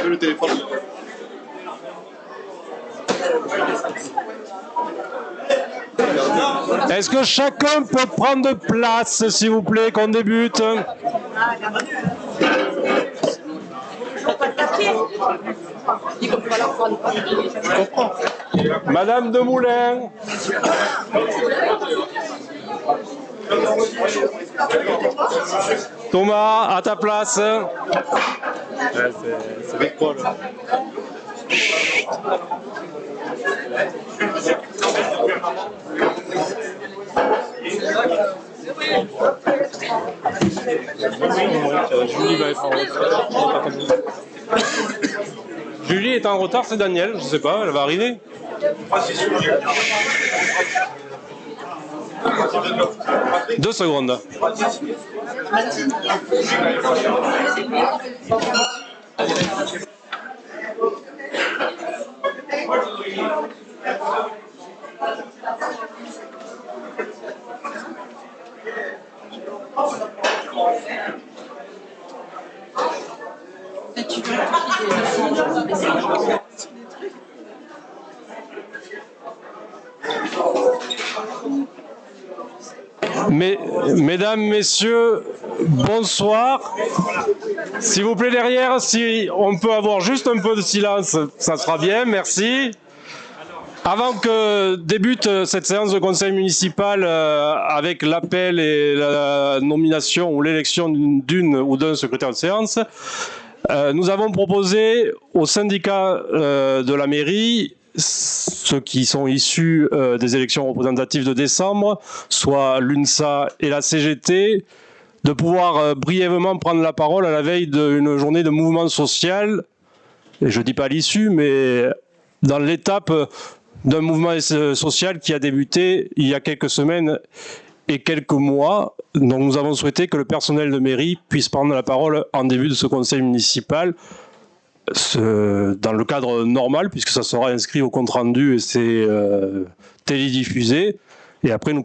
Le téléphone. Est-ce que chacun peut prendre place, s'il vous plaît, qu'on débute? Madame Demoulin. Thomas, à ta place. C'est avec quoi là? Julie va être en retard. Julie est en retard, c'est Daniel, je sais pas, elle va arriver. Deux secondes. Mesdames, messieurs, bonsoir. S'il vous plaît derrière, si on peut avoir juste un peu de silence, ça sera bien, merci. Avant que débute cette séance de conseil municipal avec l'appel et la nomination ou l'élection d'une ou d'un secrétaire de séance, nous avons proposé au syndicat de la mairie, ceux qui sont issus des élections représentatives de décembre, soit l'UNSA et la CGT, de pouvoir brièvement prendre la parole à la veille d'une journée de mouvement social, et je ne dis pas l'issue, mais dans l'étape d'un mouvement social qui a débuté il y a quelques semaines et quelques mois. Donc nous avons souhaité que le personnel de mairie puisse prendre la parole en début de ce conseil municipal, dans le cadre normal, puisque ça sera inscrit au compte rendu et c'est télédiffusé. Et après, nous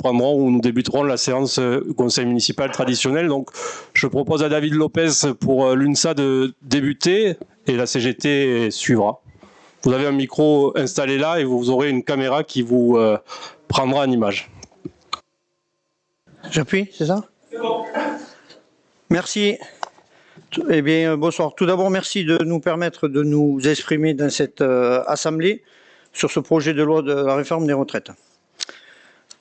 débuterons la séance conseil municipal traditionnel. Donc, je propose à David Lopez pour l'UNSA de débuter et la CGT suivra. Vous avez un micro installé là et vous aurez une caméra qui vous prendra en image. J'appuie, c'est ça? Merci. Eh bien, bonsoir. Tout d'abord, merci de nous permettre de nous exprimer dans cette assemblée sur ce projet de loi de la réforme des retraites.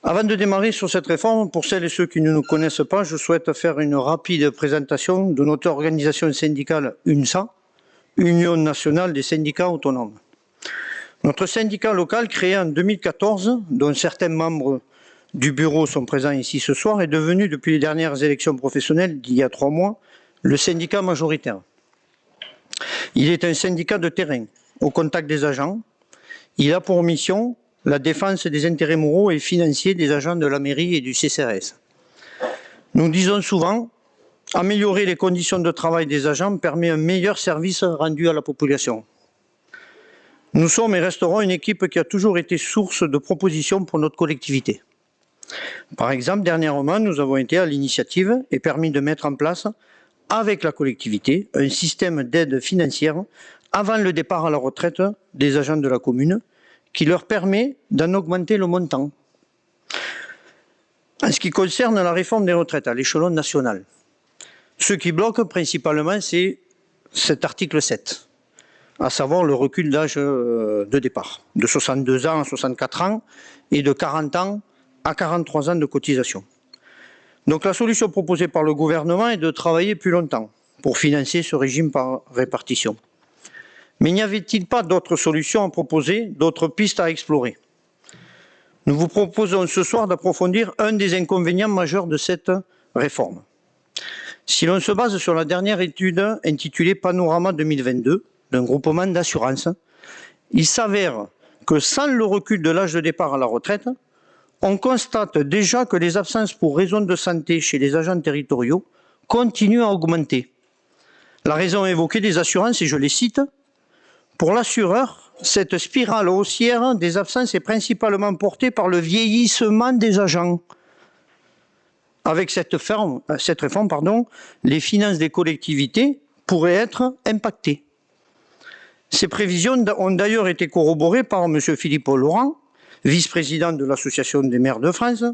Avant de démarrer sur cette réforme, pour celles et ceux qui ne nous connaissent pas, je souhaite faire une rapide présentation de notre organisation syndicale UNSA, Union nationale des syndicats autonomes. Notre syndicat local, créé en 2014, dont certains membres du bureau sont présents ici ce soir, est devenu, depuis les dernières élections professionnelles d'il y a 3 mois, le syndicat majoritaire. Il est un syndicat de terrain, au contact des agents. Il a pour mission la défense des intérêts moraux et financiers des agents de la mairie et du CCRS. Nous disons souvent, améliorer les conditions de travail des agents permet un meilleur service rendu à la population. Nous sommes et resterons une équipe qui a toujours été source de propositions pour notre collectivité. Par exemple, dernièrement, nous avons été à l'initiative et permis de mettre en place, avec la collectivité, un système d'aide financière avant le départ à la retraite des agents de la commune, qui leur permet d'en augmenter le montant. En ce qui concerne la réforme des retraites à l'échelon national, ce qui bloque principalement, c'est cet article 7, à savoir le recul d'âge de départ, de 62 ans à 64 ans et de 40 ans à 43 ans de cotisation. Donc la solution proposée par le gouvernement est de travailler plus longtemps pour financer ce régime par répartition. Mais n'y avait-il pas d'autres solutions à proposer, d'autres pistes à explorer? nous vous proposons ce soir d'approfondir un des inconvénients majeurs de cette réforme. Si l'on se base sur la dernière étude intitulée Panorama 2022 d'un groupement d'assurance, il s'avère que sans le recul de l'âge de départ à la retraite, on constate déjà que les absences pour raisons de santé chez les agents territoriaux continuent à augmenter. La raison évoquée des assurances, et je les cite, « Pour l'assureur, cette spirale haussière des absences est principalement portée par le vieillissement des agents. Avec cette réforme, les finances des collectivités pourraient être impactées. » Ces prévisions ont d'ailleurs été corroborées par M. Philippe Laurent, vice-président de l'Association des maires de France,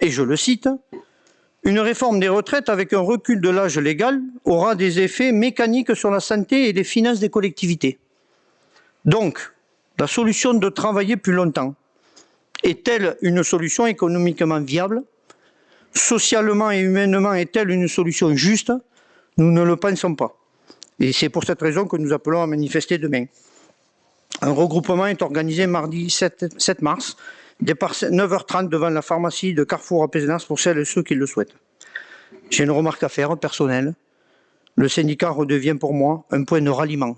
et je le cite, « Une réforme des retraites avec un recul de l'âge légal aura des effets mécaniques sur la santé et les finances des collectivités. » Donc, la solution de travailler plus longtemps est-elle une solution économiquement viable? Socialement et humainement est-elle une solution juste? Nous ne le pensons pas. Et c'est pour cette raison que nous appelons à manifester demain. Un regroupement est organisé mardi 7 mars, départ 9h30 devant la pharmacie de Carrefour à Pézenas pour celles et ceux qui le souhaitent. J'ai une remarque à faire, personnelle. Le syndicat redevient pour moi un point de ralliement.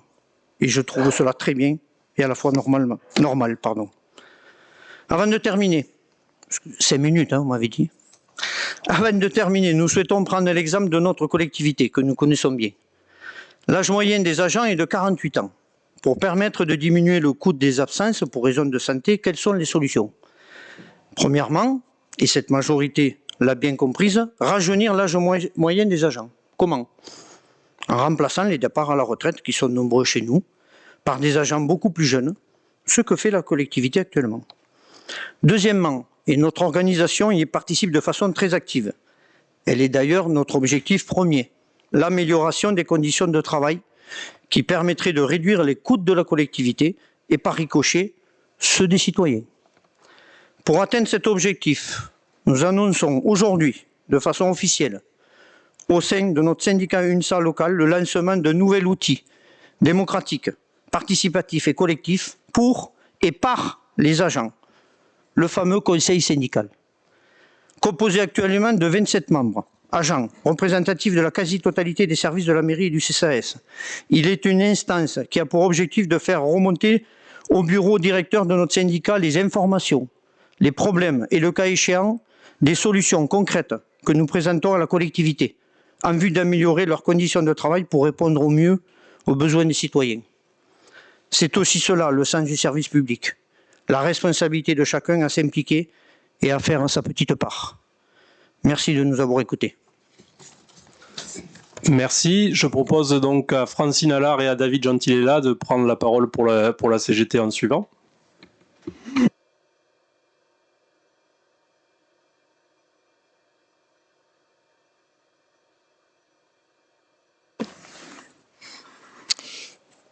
Et je trouve cela très bien et à la fois normal. Avant de terminer, 5 minutes, vous m'avez dit. Avant de terminer, nous souhaitons prendre l'exemple de notre collectivité que nous connaissons bien. L'âge moyen des agents est de 48 ans. Pour permettre de diminuer le coût des absences pour raisons de santé, quelles sont les solutions? Premièrement, et cette majorité l'a bien comprise, rajeunir l'âge moyen des agents. Comment? En remplaçant les départs à la retraite, qui sont nombreux chez nous, par des agents beaucoup plus jeunes, ce que fait la collectivité actuellement. Deuxièmement, et notre organisation y participe de façon très active. Elle est d'ailleurs notre objectif premier, l'amélioration des conditions de travail qui permettrait de réduire les coûts de la collectivité et par ricochet, ceux des citoyens. Pour atteindre cet objectif, nous annonçons aujourd'hui, de façon officielle, au sein de notre syndicat UNSA local, le lancement d'un nouvel outil démocratique, participatif et collectif pour et par les agents, le fameux conseil syndical. Composé actuellement de 27 membres, agents, représentatifs de la quasi-totalité des services de la mairie et du CCAS. Il est une instance qui a pour objectif de faire remonter au bureau directeur de notre syndicat les informations, les problèmes et, le cas échéant, des solutions concrètes que nous présentons à la collectivité en vue d'améliorer leurs conditions de travail pour répondre au mieux aux besoins des citoyens. C'est aussi cela le sens du service public, la responsabilité de chacun à s'impliquer et à faire sa petite part. Merci de nous avoir écoutés. Merci. Je propose donc à Francine Allard et à David Gentilella de prendre la parole pour la CGT en suivant.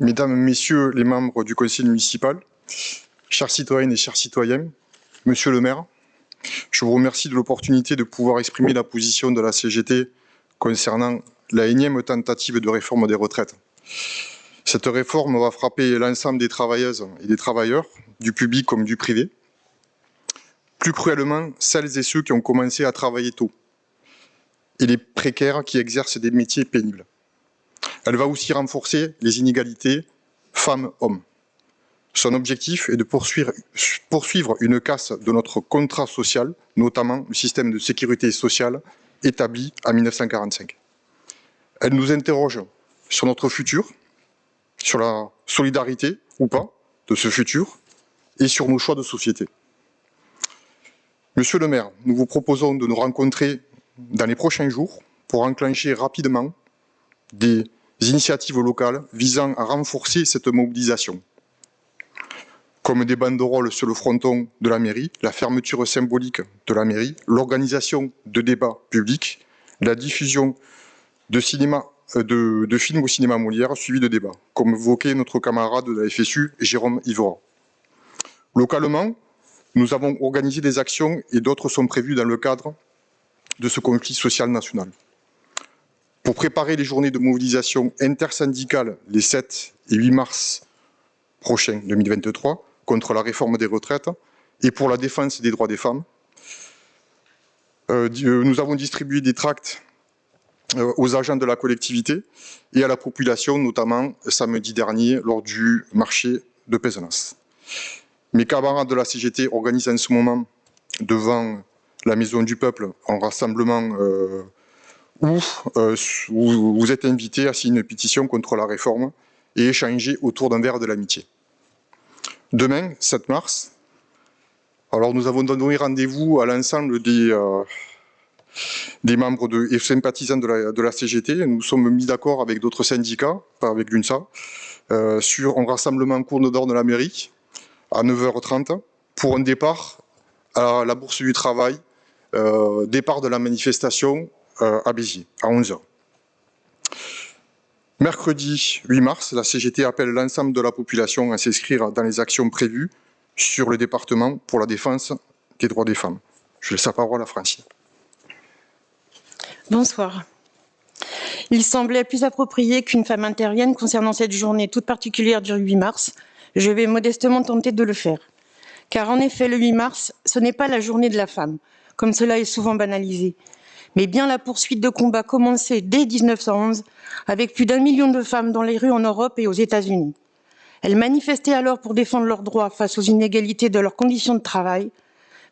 Mesdames, Messieurs les membres du Conseil municipal, chers citoyennes et chers citoyens, Monsieur le maire, je vous remercie de l'opportunité de pouvoir exprimer la position de la CGT concernant la énième tentative de réforme des retraites. Cette réforme va frapper l'ensemble des travailleuses et des travailleurs, du public comme du privé, plus cruellement celles et ceux qui ont commencé à travailler tôt, et les précaires qui exercent des métiers pénibles. Elle va aussi renforcer les inégalités femmes-hommes. Son objectif est de poursuivre une casse de notre contrat social, notamment le système de sécurité sociale établi en 1945. Elle nous interroge sur notre futur, sur la solidarité ou pas de ce futur et sur nos choix de société. Monsieur le maire, nous vous proposons de nous rencontrer dans les prochains jours pour enclencher rapidement des initiatives locales visant à renforcer cette mobilisation, comme des banderoles sur le fronton de la mairie, la fermeture symbolique de la mairie, l'organisation de débats publics, la diffusion de films au cinéma Molière suivis de débats, comme évoquait notre camarade de la FSU, Jérôme Ivora. Localement, nous avons organisé des actions et d'autres sont prévues dans le cadre de ce conflit social national. Pour préparer les journées de mobilisation intersyndicale les 7 et 8 mars prochains 2023 contre la réforme des retraites, et pour la défense des droits des femmes. Nous avons distribué des tracts aux agents de la collectivité et à la population, notamment samedi dernier lors du marché de Pézenas. Mes camarades de la CGT organisent en ce moment devant la Maison du Peuple un rassemblement où vous êtes invités à signer une pétition contre la réforme et échanger autour d'un verre de l'amitié. Demain, 7 mars, alors nous avons donné rendez-vous à l'ensemble des membres et sympathisants de la CGT. Nous sommes mis d'accord avec d'autres syndicats, pas avec l'UNSA, sur un rassemblement cours nord de l'Amérique à 9h30 pour un départ à la Bourse du Travail, départ de la manifestation à Béziers, à 11h. Mercredi 8 mars, la CGT appelle l'ensemble de la population à s'inscrire dans les actions prévues sur le département pour la défense des droits des femmes. Je laisse la parole à Francine. Bonsoir. Il semblait plus approprié qu'une femme intervienne concernant cette journée toute particulière du 8 mars. Je vais modestement tenter de le faire. Car en effet, le 8 mars, ce n'est pas la journée de la femme, comme cela est souvent banalisé, mais bien la poursuite de combats commencés dès 1911 avec plus d'1 million de femmes dans les rues en Europe et aux États-Unis. Elles manifestaient alors pour défendre leurs droits face aux inégalités de leurs conditions de travail,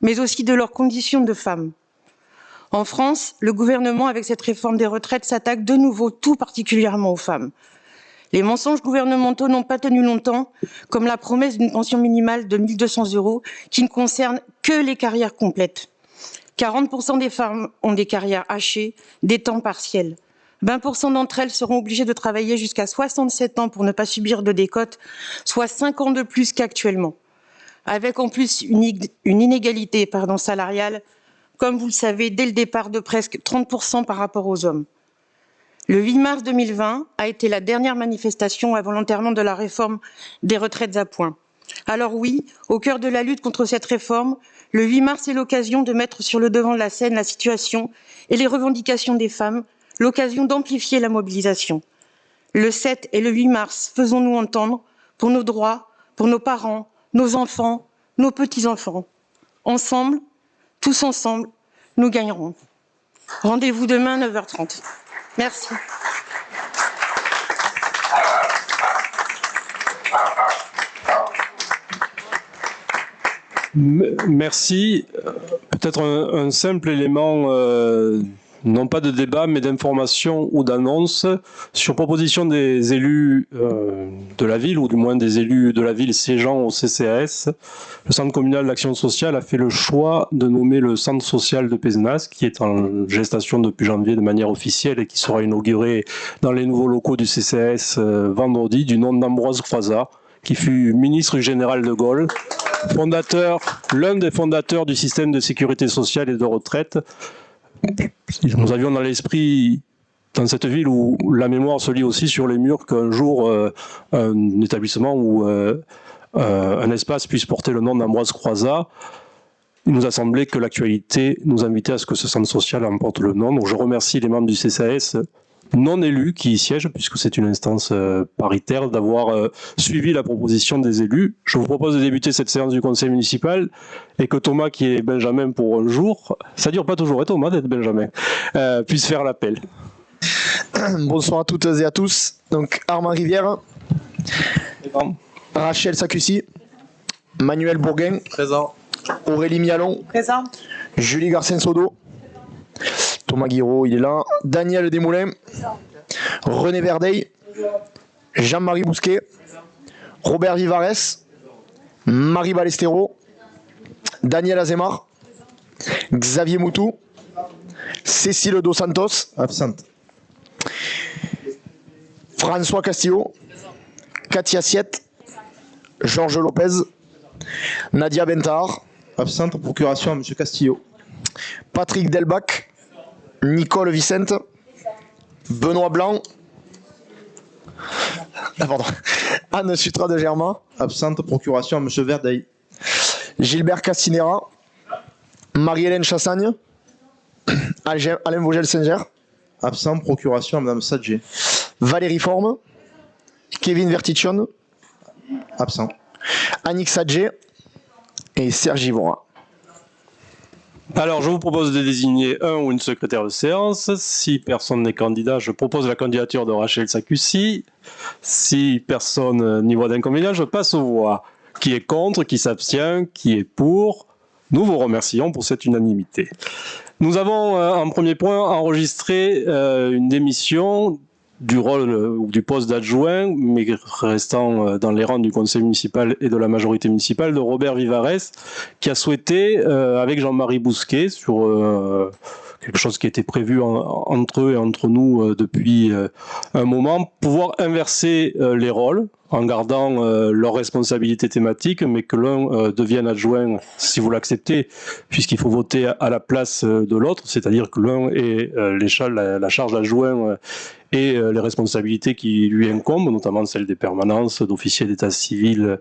mais aussi de leurs conditions de femmes. En France, le gouvernement, avec cette réforme des retraites, s'attaque de nouveau tout particulièrement aux femmes. Les mensonges gouvernementaux n'ont pas tenu longtemps, comme la promesse d'une pension minimale de 1 200 € qui ne concerne que les carrières complètes. 40% des femmes ont des carrières hachées, des temps partiels. 20% d'entre elles seront obligées de travailler jusqu'à 67 ans pour ne pas subir de décote, soit 5 ans de plus qu'actuellement. Avec en plus une inégalité salariale, comme vous le savez, dès le départ de presque 30% par rapport aux hommes. Le 8 mars 2020 a été la dernière manifestation avant l'enterrement de la réforme des retraites à points. Alors oui, au cœur de la lutte contre cette réforme, le 8 mars est l'occasion de mettre sur le devant de la scène la situation et les revendications des femmes, l'occasion d'amplifier la mobilisation. Le 7 et le 8 mars, faisons-nous entendre pour nos droits, pour nos parents, nos enfants, nos petits-enfants. Ensemble, tous ensemble, nous gagnerons. Rendez-vous demain à 9h30. Merci. Merci. Peut-être un simple élément, non pas de débat, mais d'information ou d'annonce. Sur proposition des élus de la ville, ou du moins des élus de la ville siégeant au CCAS, le Centre communal d'action sociale a fait le choix de nommer le Centre social de Pézenas, qui est en gestation depuis janvier de manière officielle et qui sera inauguré dans les nouveaux locaux du CCAS vendredi, du nom d'Ambroise Croizat, qui fut ministre général de Gaulle, l'un des fondateurs du système de sécurité sociale et de retraite. Nous avions dans l'esprit, dans cette ville où la mémoire se lit aussi sur les murs, qu'un jour, un établissement ou un espace puisse porter le nom d'Ambroise Croizat. Il nous a semblé que l'actualité nous invitait à ce que ce centre social en porte le nom. Donc je remercie les membres du CCAS non élus qui y siègent, puisque c'est une instance paritaire, d'avoir suivi la proposition des élus. Je vous propose de débuter cette séance du conseil municipal et que Thomas, qui est Benjamin pour un jour, ça dure pas toujours, Thomas, d'être Benjamin, puisse faire l'appel. Bonsoir à toutes et à tous. Donc Armand Rivière, Rachel Sacussi, Manuel Bourguin, présent. Aurélie Mialon, présent. Julie Garcin-Sodo, Thomas Guiraud, il est là. Daniel Desmoulins, René Verdeil, Jean-Marie Bousquet, Robert Vivares, Marie Balestero, Daniel Azemar, Xavier Moutou, Cécile Dos Santos, absente. François Castillo, Katia Siette, Georges Lopez, Nadia Bentard, absente. Procuration à M. Castillo. Patrick Delbach, Nicole Vicente, Benoît Blanc, Anne Sutra de Germain, absente. Procuration à M. Verdeil. Gilbert Castinera, Marie-Hélène Chassagne, Alain Vogel-Singer, absent. Procuration à Mme Sadger. Valérie Forme, Kevin Vertichon, absent. Annick Sadger, et Serge Ivora. Alors, je vous propose de désigner un ou une secrétaire de séance. Si personne n'est candidat, je propose la candidature de Rachel Sacussi. Si personne n'y voit d'inconvénient, je passe aux voix. Qui est contre, qui s'abstient, qui est pour? Nous vous remercions pour cette unanimité. Nous avons, en premier point, enregistré une démission du rôle ou du poste d'adjoint, mais restant dans les rangs du conseil municipal et de la majorité municipale, de Robert Vivares, qui a souhaité, avec Jean-Marie Bousquet, sur quelque chose qui était prévu entre eux et entre nous depuis un moment, pouvoir inverser les rôles en gardant leurs responsabilités thématiques, mais que l'un devienne adjoint, si vous l'acceptez, puisqu'il faut voter à la place de l'autre, c'est-à-dire que l'un ait la charge d'adjoint et les responsabilités qui lui incombent, notamment celles des permanences, d'officiers d'état civil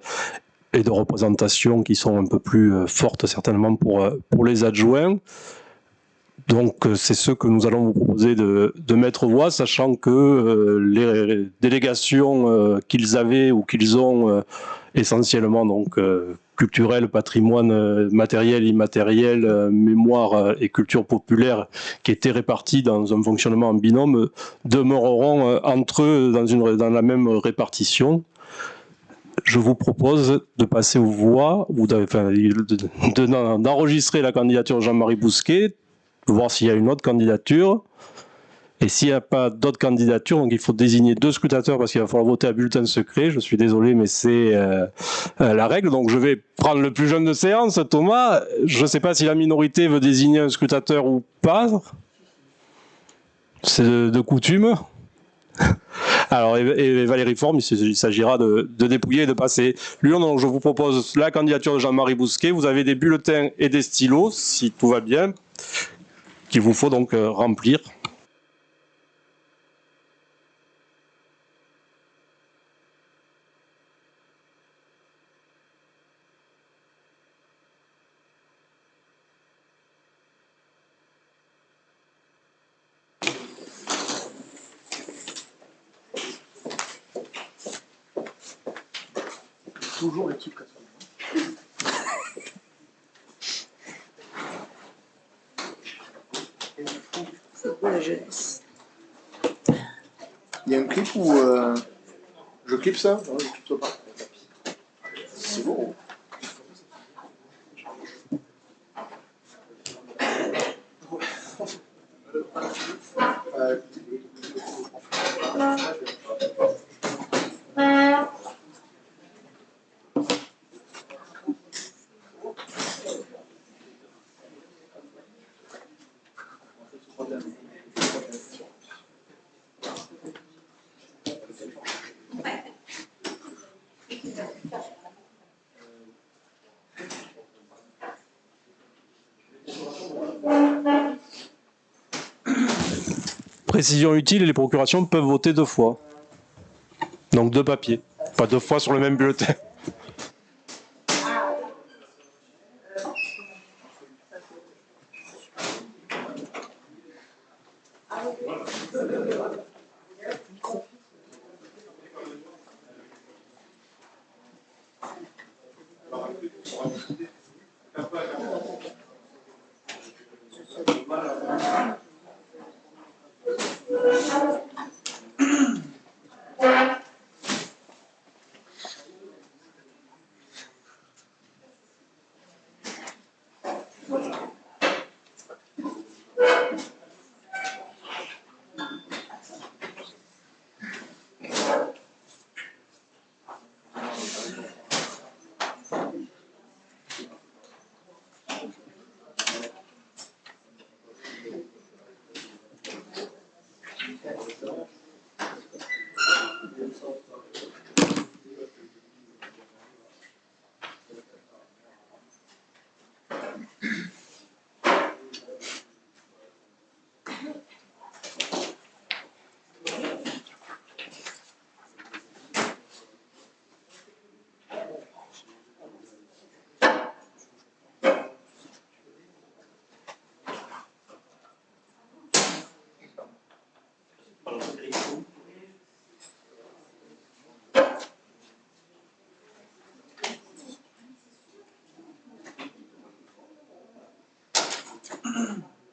et de représentation qui sont un peu plus fortes certainement pour les adjoints. Donc c'est ce que nous allons vous proposer de mettre aux voix, sachant que les délégations qu'ils avaient ou qu'ils ont essentiellement donc culturel, patrimoine matériel, immatériel, mémoire et culture populaire qui étaient répartis dans un fonctionnement en binôme demeureront entre eux dans la même répartition. Je vous propose de passer aux voix ou d'enregistrer la candidature de Jean-Marie Bousquet, de voir s'il y a une autre candidature. Et s'il n'y a pas d'autres candidatures, donc il faut désigner 2 scrutateurs parce qu'il va falloir voter à bulletin secret. Je suis désolé, mais c'est la règle. Donc je vais prendre le plus jeune de séance, Thomas. Je ne sais pas si la minorité veut désigner un scrutateur ou pas. C'est de coutume. Alors, et Valérie Forme, il s'agira de dépouiller et de passer l'urne. Donc je vous propose la candidature de Jean-Marie Bousquet. Vous avez des bulletins et des stylos, si tout va bien, qu'il vous faut donc remplir. Toujours l'équipe 80. C'est pour la jeunesse. Il y a un clip où je clip ça? Non, je clip pas. C'est beau. Précision utile, les procurations peuvent voter 2 fois. Donc 2 papiers, pas 2 fois sur le même bulletin.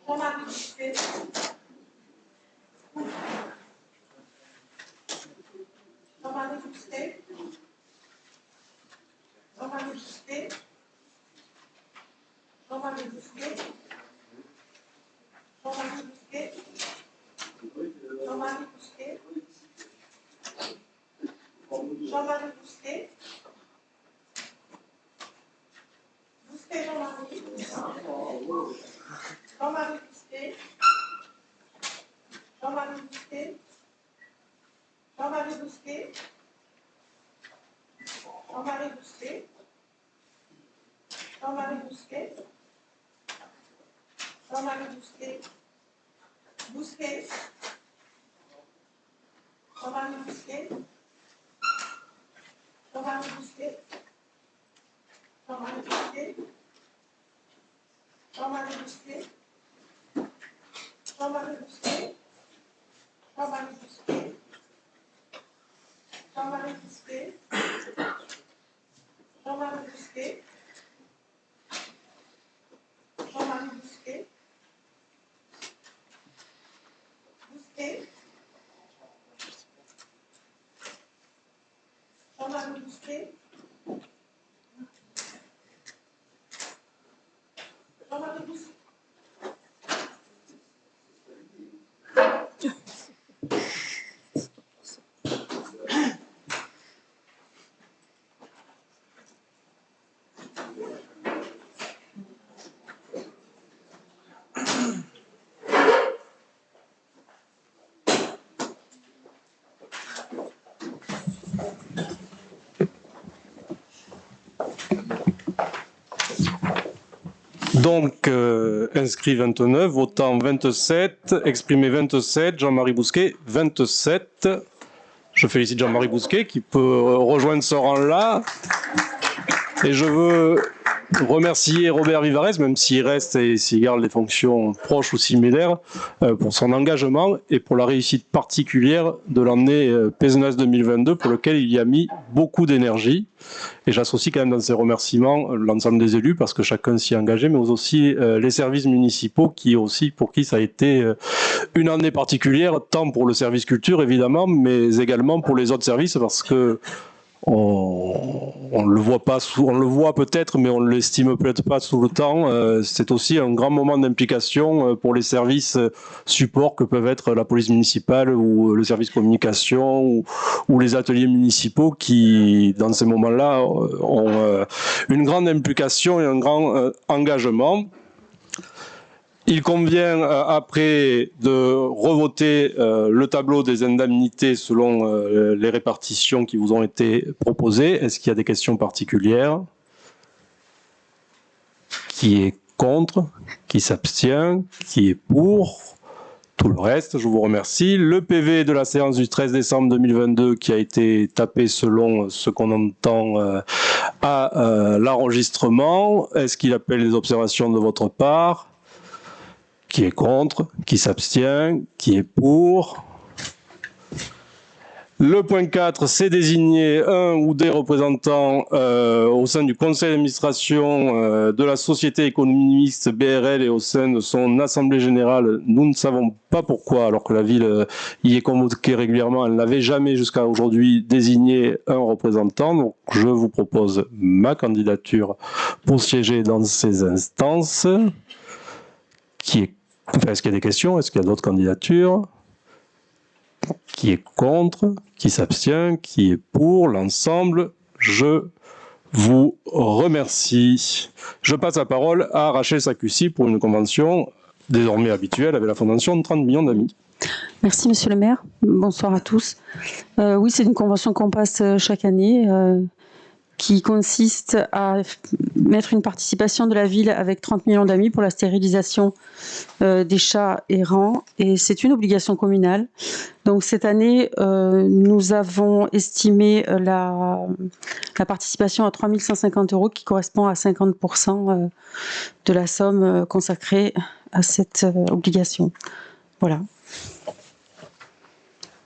Jean-Marie Bousquet. Jean-Marie Bousquet. Jean-Marie Bousquet. Jean-Marie Bousquet. Jean-Marie Bousquet. Jean-Marie Bousquet. Jean-Marie Bousquet. Bousquet Jean-Marie. Jean-Marie Bousquet. Jean-Marie Bousquet. Jean-Marie Bousquet. Jean-Marie Bousquet. Jean-Marie Bousquet. Jean-Marie Bousquet. Bousquet. Jean-Marie Bousquet. Jean-Marie Bousquet. Jean-Marie Bousquet. Jean-Marie Bousquet. Jean-Marie Bousquet. Jean-Marie Bousquet. Jean-Marie Bousquet. Jean-Marie Bousquet. Jean-Marie Bousquet. Bousquet. Jean-Marie Bousquet. Jean-Marie Bousquet. Donc, inscrit 29, votant 27, exprimé 27, Jean-Marie Bousquet 27. Je félicite Jean-Marie Bousquet qui peut rejoindre ce rang-là. Et je veux remercier Robert Vivarès, même s'il reste et s'il garde des fonctions proches ou similaires, pour son engagement et pour la réussite particulière de l'année Pézenas 2022, pour lequel il y a mis beaucoup d'énergie. Et j'associe quand même dans ces remerciements l'ensemble des élus, parce que chacun s'y est engagé, mais aussi les services municipaux, pour qui ça a été une année particulière, tant pour le service culture évidemment, mais également pour les autres services, parce que on le voit pas, on le voit peut-être, mais on l'estime peut-être pas tout le temps. C'est aussi un grand moment d'implication pour les services supports que peuvent être la police municipale ou le service communication ou les ateliers municipaux qui, dans ces moments-là, ont une grande implication et un grand engagement. Il convient après de revoter le tableau des indemnités selon les répartitions qui vous ont été proposées. Est-ce qu'il y a des questions particulières? Qui est contre? Qui s'abstient? Qui est pour? Tout le reste, je vous remercie. Le PV de la séance du 13 décembre 2022 qui a été tapé selon ce qu'on entend à l'enregistrement. Est-ce qu'il appelle les observations de votre part? Qui est contre? Qui s'abstient? Qui est pour? Le point 4, c'est désigner un ou des représentants au sein du conseil d'administration de la société économique mixte BRL et au sein de son assemblée générale. Nous ne savons pas pourquoi, alors que la ville y est convoquée régulièrement, elle n'avait jamais jusqu'à aujourd'hui désigné un représentant. Donc je vous propose ma candidature pour siéger dans ces instances. Est-ce qu'il y a des questions? Est-ce qu'il y a d'autres candidatures? Qui est contre? Qui s'abstient? Qui est pour l'ensemble? Je vous remercie. Je passe la parole à Rachel Sakussi pour une convention désormais habituelle avec la Fondation 30 millions d'amis. Merci Monsieur le maire. Bonsoir à tous. Oui, c'est une convention qu'on passe chaque année qui consiste à mettre une participation de la ville avec 30 millions d'amis pour la stérilisation des chats errants, et c'est une obligation communale. Donc cette année, nous avons estimé la participation à 3 150 €, qui correspond à 50% de la somme consacrée à cette obligation. Voilà.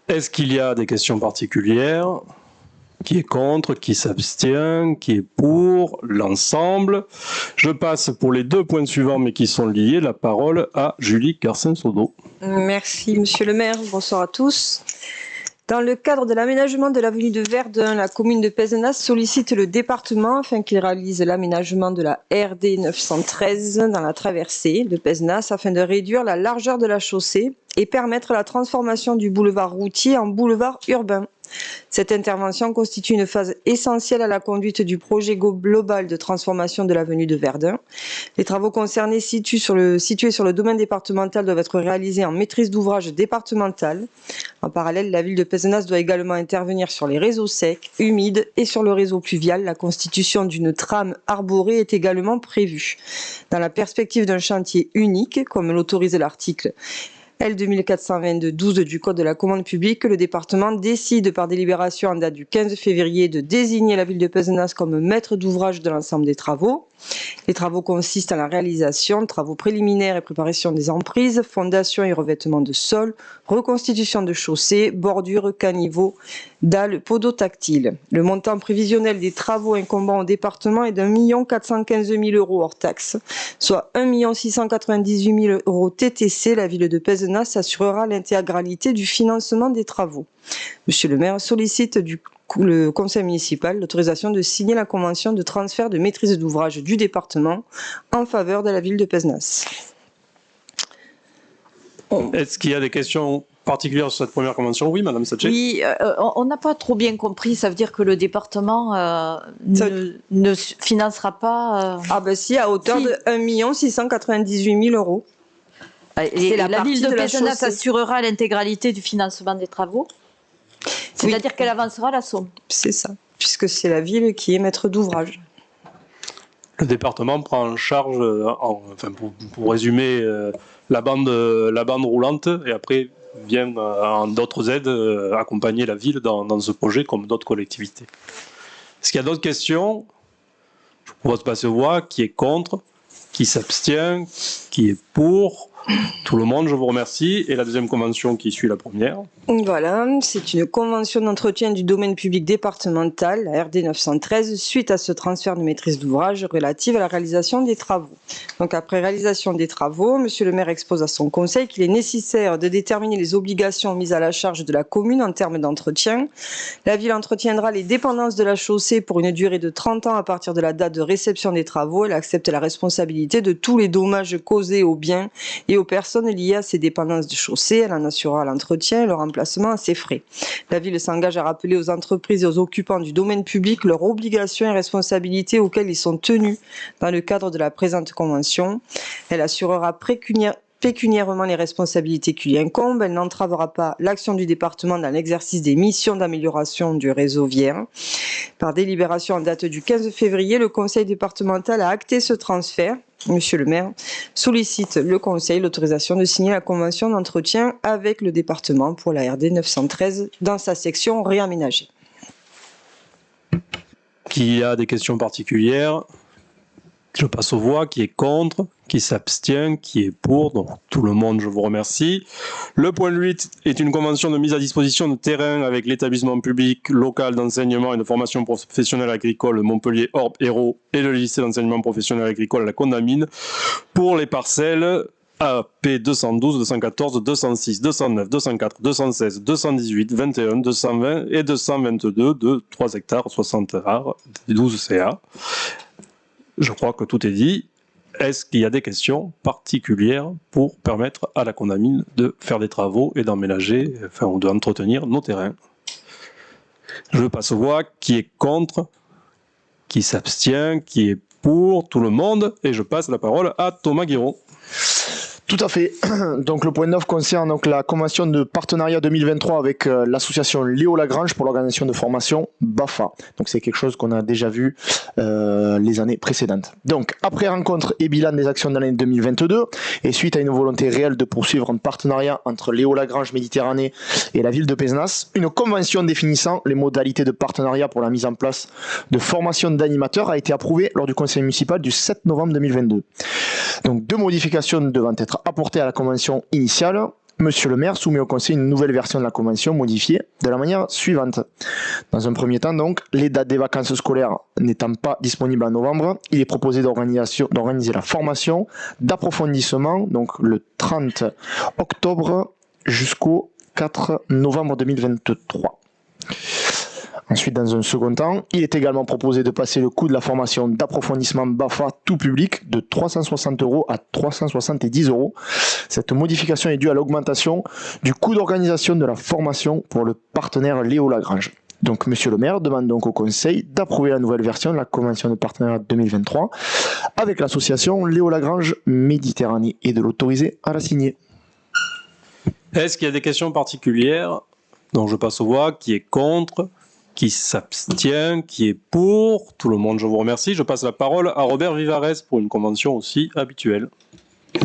Est-ce qu'il y a des questions particulières? qui est contre, qui s'abstient, qui est pour l'ensemble. Je passe pour les 2 points suivants, mais qui sont liés, la parole à Julie Garcin-Sodo. Merci, monsieur le maire. Bonsoir à tous. Dans le cadre de l'aménagement de l'avenue de Verdun, la commune de Pézenas sollicite le département afin qu'il réalise l'aménagement de la RD 913 dans la traversée de Pézenas afin de réduire la largeur de la chaussée et permettre la transformation du boulevard routier en boulevard urbain. Cette intervention constitue une phase essentielle à la conduite du projet global de transformation de l'avenue de Verdun. Les travaux concernés situés sur le domaine départemental doivent être réalisés en maîtrise d'ouvrage départementale. En parallèle, la ville de Pézenas doit également intervenir sur les réseaux secs, humides et sur le réseau pluvial. La constitution d'une trame arborée est également prévue. Dans la perspective d'un chantier unique, comme l'autorise l'article L 2422-12 du Code de la commande publique, le département décide par délibération en date du 15 février de désigner la ville de Pézenas comme maître d'ouvrage de l'ensemble des travaux. Les travaux consistent en la réalisation de travaux préliminaires et préparation des emprises, fondation et revêtement de sol, reconstitution de chaussées, bordures, caniveaux, dalles, poteaux tactiles. Le montant prévisionnel des travaux incombant au département est d'1 415 000 € hors taxes, soit 1 698 000 € TTC. La ville de Pézenas assurera l'intégralité du financement des travaux. Monsieur le maire sollicite le conseil municipal l'autorisation de signer la convention de transfert de maîtrise d'ouvrage du département en faveur de la ville de Pézenas. Est-ce qu'il y a des questions particulières sur cette première convention? Oui, madame Satché. Oui, on n'a pas trop bien compris. Ça veut dire que le département ne financera pas... Ah ben si, à hauteur de 1 698 000 €. Et la ville de Pézenas assurera l'intégralité du financement des travaux? C'est-à-dire qu'elle avancera la somme? C'est ça, puisque c'est la ville qui est maître d'ouvrage. Le département prend en charge, pour résumer, la bande roulante et après vient en d'autres aides accompagner la ville dans ce projet comme d'autres collectivités. Est-ce qu'il y a d'autres questions? Je vous propose de passer aux voix. Qui est contre? Qui s'abstient? Qui est pour? Tout le monde, je vous remercie. Et la deuxième convention qui suit la première? Voilà, c'est une convention d'entretien du domaine public départemental, la RD 913, suite à ce transfert de maîtrise d'ouvrage relative à la réalisation des travaux. Donc après réalisation des travaux, monsieur le maire expose à son conseil qu'il est nécessaire de déterminer les obligations mises à la charge de la commune en termes d'entretien. La ville entretiendra les dépendances de la chaussée pour une durée de 30 ans à partir de la date de réception des travaux. Elle accepte la responsabilité de tous les dommages causés aux biens et aux personnes liées à ces dépendances de chaussée. Elle en assurera l'entretien et le remplacement à ses frais. La ville s'engage à rappeler aux entreprises et aux occupants du domaine public leurs obligations et responsabilités auxquelles ils sont tenus dans le cadre de la présente convention. Elle assurera pécuniairement les responsabilités qui lui incombent. Elle n'entravera pas l'action du département dans l'exercice des missions d'amélioration du réseau viaire. Par délibération en date du 15 février, le conseil départemental a acté ce transfert. Monsieur le maire sollicite le conseil l'autorisation de signer la convention d'entretien avec le département pour la RD 913 dans sa section réaménagée. Qui a des questions particulières? Je passe aux voix. Qui est contre? Qui s'abstient? Qui est pour? Donc tout le monde, je vous remercie. Le point 8 est une convention de mise à disposition de terrain avec l'établissement public local d'enseignement et de formation professionnelle agricole Montpellier Orbe Hérault et le lycée d'enseignement professionnel agricole à la Condamine pour les parcelles AP 212, 214, 206, 209, 204, 216, 218, 21, 220 et 222 de 3 hectares 60 ar, 12 CA. Je crois que tout est dit. Est-ce qu'il y a des questions particulières pour permettre à la Condamine de faire des travaux et d'emménager, ou d'entretenir nos terrains? Je passe aux voix. Qui est contre? Qui s'abstient? Qui est pour? Tout le monde. Et je passe la parole à Thomas Guiraud. Tout à fait. Donc le point 9 concerne donc la convention de partenariat 2023 avec l'association Léo Lagrange pour l'organisation de formation BAFA. Donc c'est quelque chose qu'on a déjà vu les années précédentes. Donc après rencontre et bilan des actions de l'année 2022 et suite à une volonté réelle de poursuivre un partenariat entre Léo Lagrange Méditerranée et la ville de Pézenas, une convention définissant les modalités de partenariat pour la mise en place de formation d'animateurs a été approuvée lors du conseil municipal du 7 novembre 2022. Donc deux modifications devant être apportées à la convention initiale. Monsieur le maire soumet au conseil une nouvelle version de la convention modifiée de la manière suivante. Dans un premier temps, donc, les dates des vacances scolaires n'étant pas disponibles en novembre, il est proposé d'organiser la formation d'approfondissement, donc le 30 octobre jusqu'au 4 novembre 2023. Ensuite, dans un second temps, il est également proposé de passer le coût de la formation d'approfondissement BAFA tout public de 360 € à 370 €. Cette modification est due à l'augmentation du coût d'organisation de la formation pour le partenaire Léo Lagrange. Donc, Monsieur le maire demande donc au Conseil d'approuver la nouvelle version de la convention de partenariat 2023 avec l'association Léo Lagrange Méditerranée et de l'autoriser à la signer. Est-ce qu'il y a des questions particulières? Donc, je passe aux voix. Qui est contre? Qui s'abstient? Qui est pour? Tout le monde, je vous remercie. Je passe la parole à Robert Vivarès pour une convention aussi habituelle.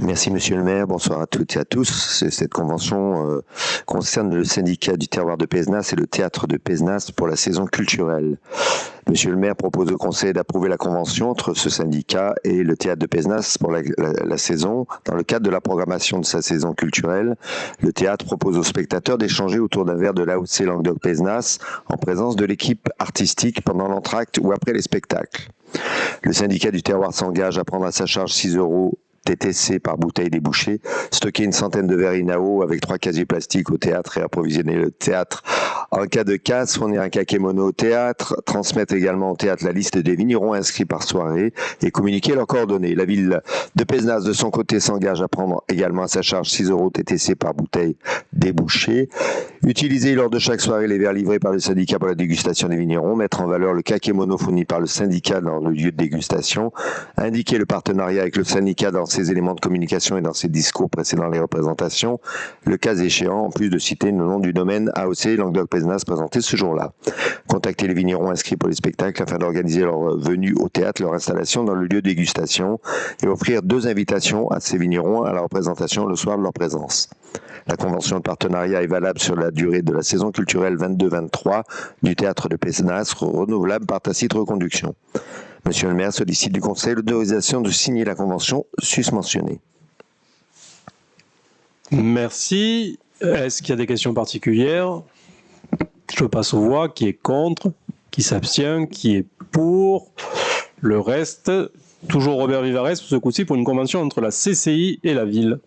Merci Monsieur le maire, bonsoir à toutes et à tous. Cette convention concerne le syndicat du terroir de Pézenas et le théâtre de Pézenas pour la saison culturelle. Monsieur le maire propose au conseil d'approuver la convention entre ce syndicat et le théâtre de Pézenas pour la saison. Dans le cadre de la programmation de sa saison culturelle, le théâtre propose aux spectateurs d'échanger autour d'un verre de l'AOC Languedoc-Pézenas en présence de l'équipe artistique pendant l'entracte ou après les spectacles. Le syndicat du terroir s'engage à prendre à sa charge 6 € TTC par bouteille débouchée, stocker une centaine de verres Inao avec 3 casiers plastiques au théâtre et approvisionner le théâtre en cas de casse, fournir un kakémono au théâtre, transmettre également au théâtre la liste des vignerons inscrits par soirée et communiquer leurs coordonnées. La ville de Pézenas, de son côté, s'engage à prendre également à sa charge 6 € TTC par bouteille débouchée, utiliser lors de chaque soirée les verres livrés par le syndicat pour la dégustation des vignerons, mettre en valeur le kakémono fourni par le syndicat dans le lieu de dégustation, indiquer le partenariat avec le syndicat dans ses éléments de communication et dans ses discours précédant les représentations, le cas échéant, en plus de citer le nom du domaine AOC Languedoc-Pézenas présenté ce jour-là. Contacter les vignerons inscrits pour les spectacles afin d'organiser leur venue au théâtre, leur installation dans le lieu de dégustation et offrir 2 invitations à ces vignerons à la représentation le soir de leur présence. La convention de partenariat est valable sur la durée de la saison culturelle 22-23 du théâtre de Pézenas, renouvelable par tacite reconduction. Monsieur le maire sollicite du conseil l'autorisation de signer la convention susmentionnée. Merci. Est-ce qu'il y a des questions particulières? Je passe aux voix. Qui est contre? Qui s'abstient? Qui est pour? Le reste, toujours Robert Vivarès, ce coup-ci pour une convention entre la CCI et la ville.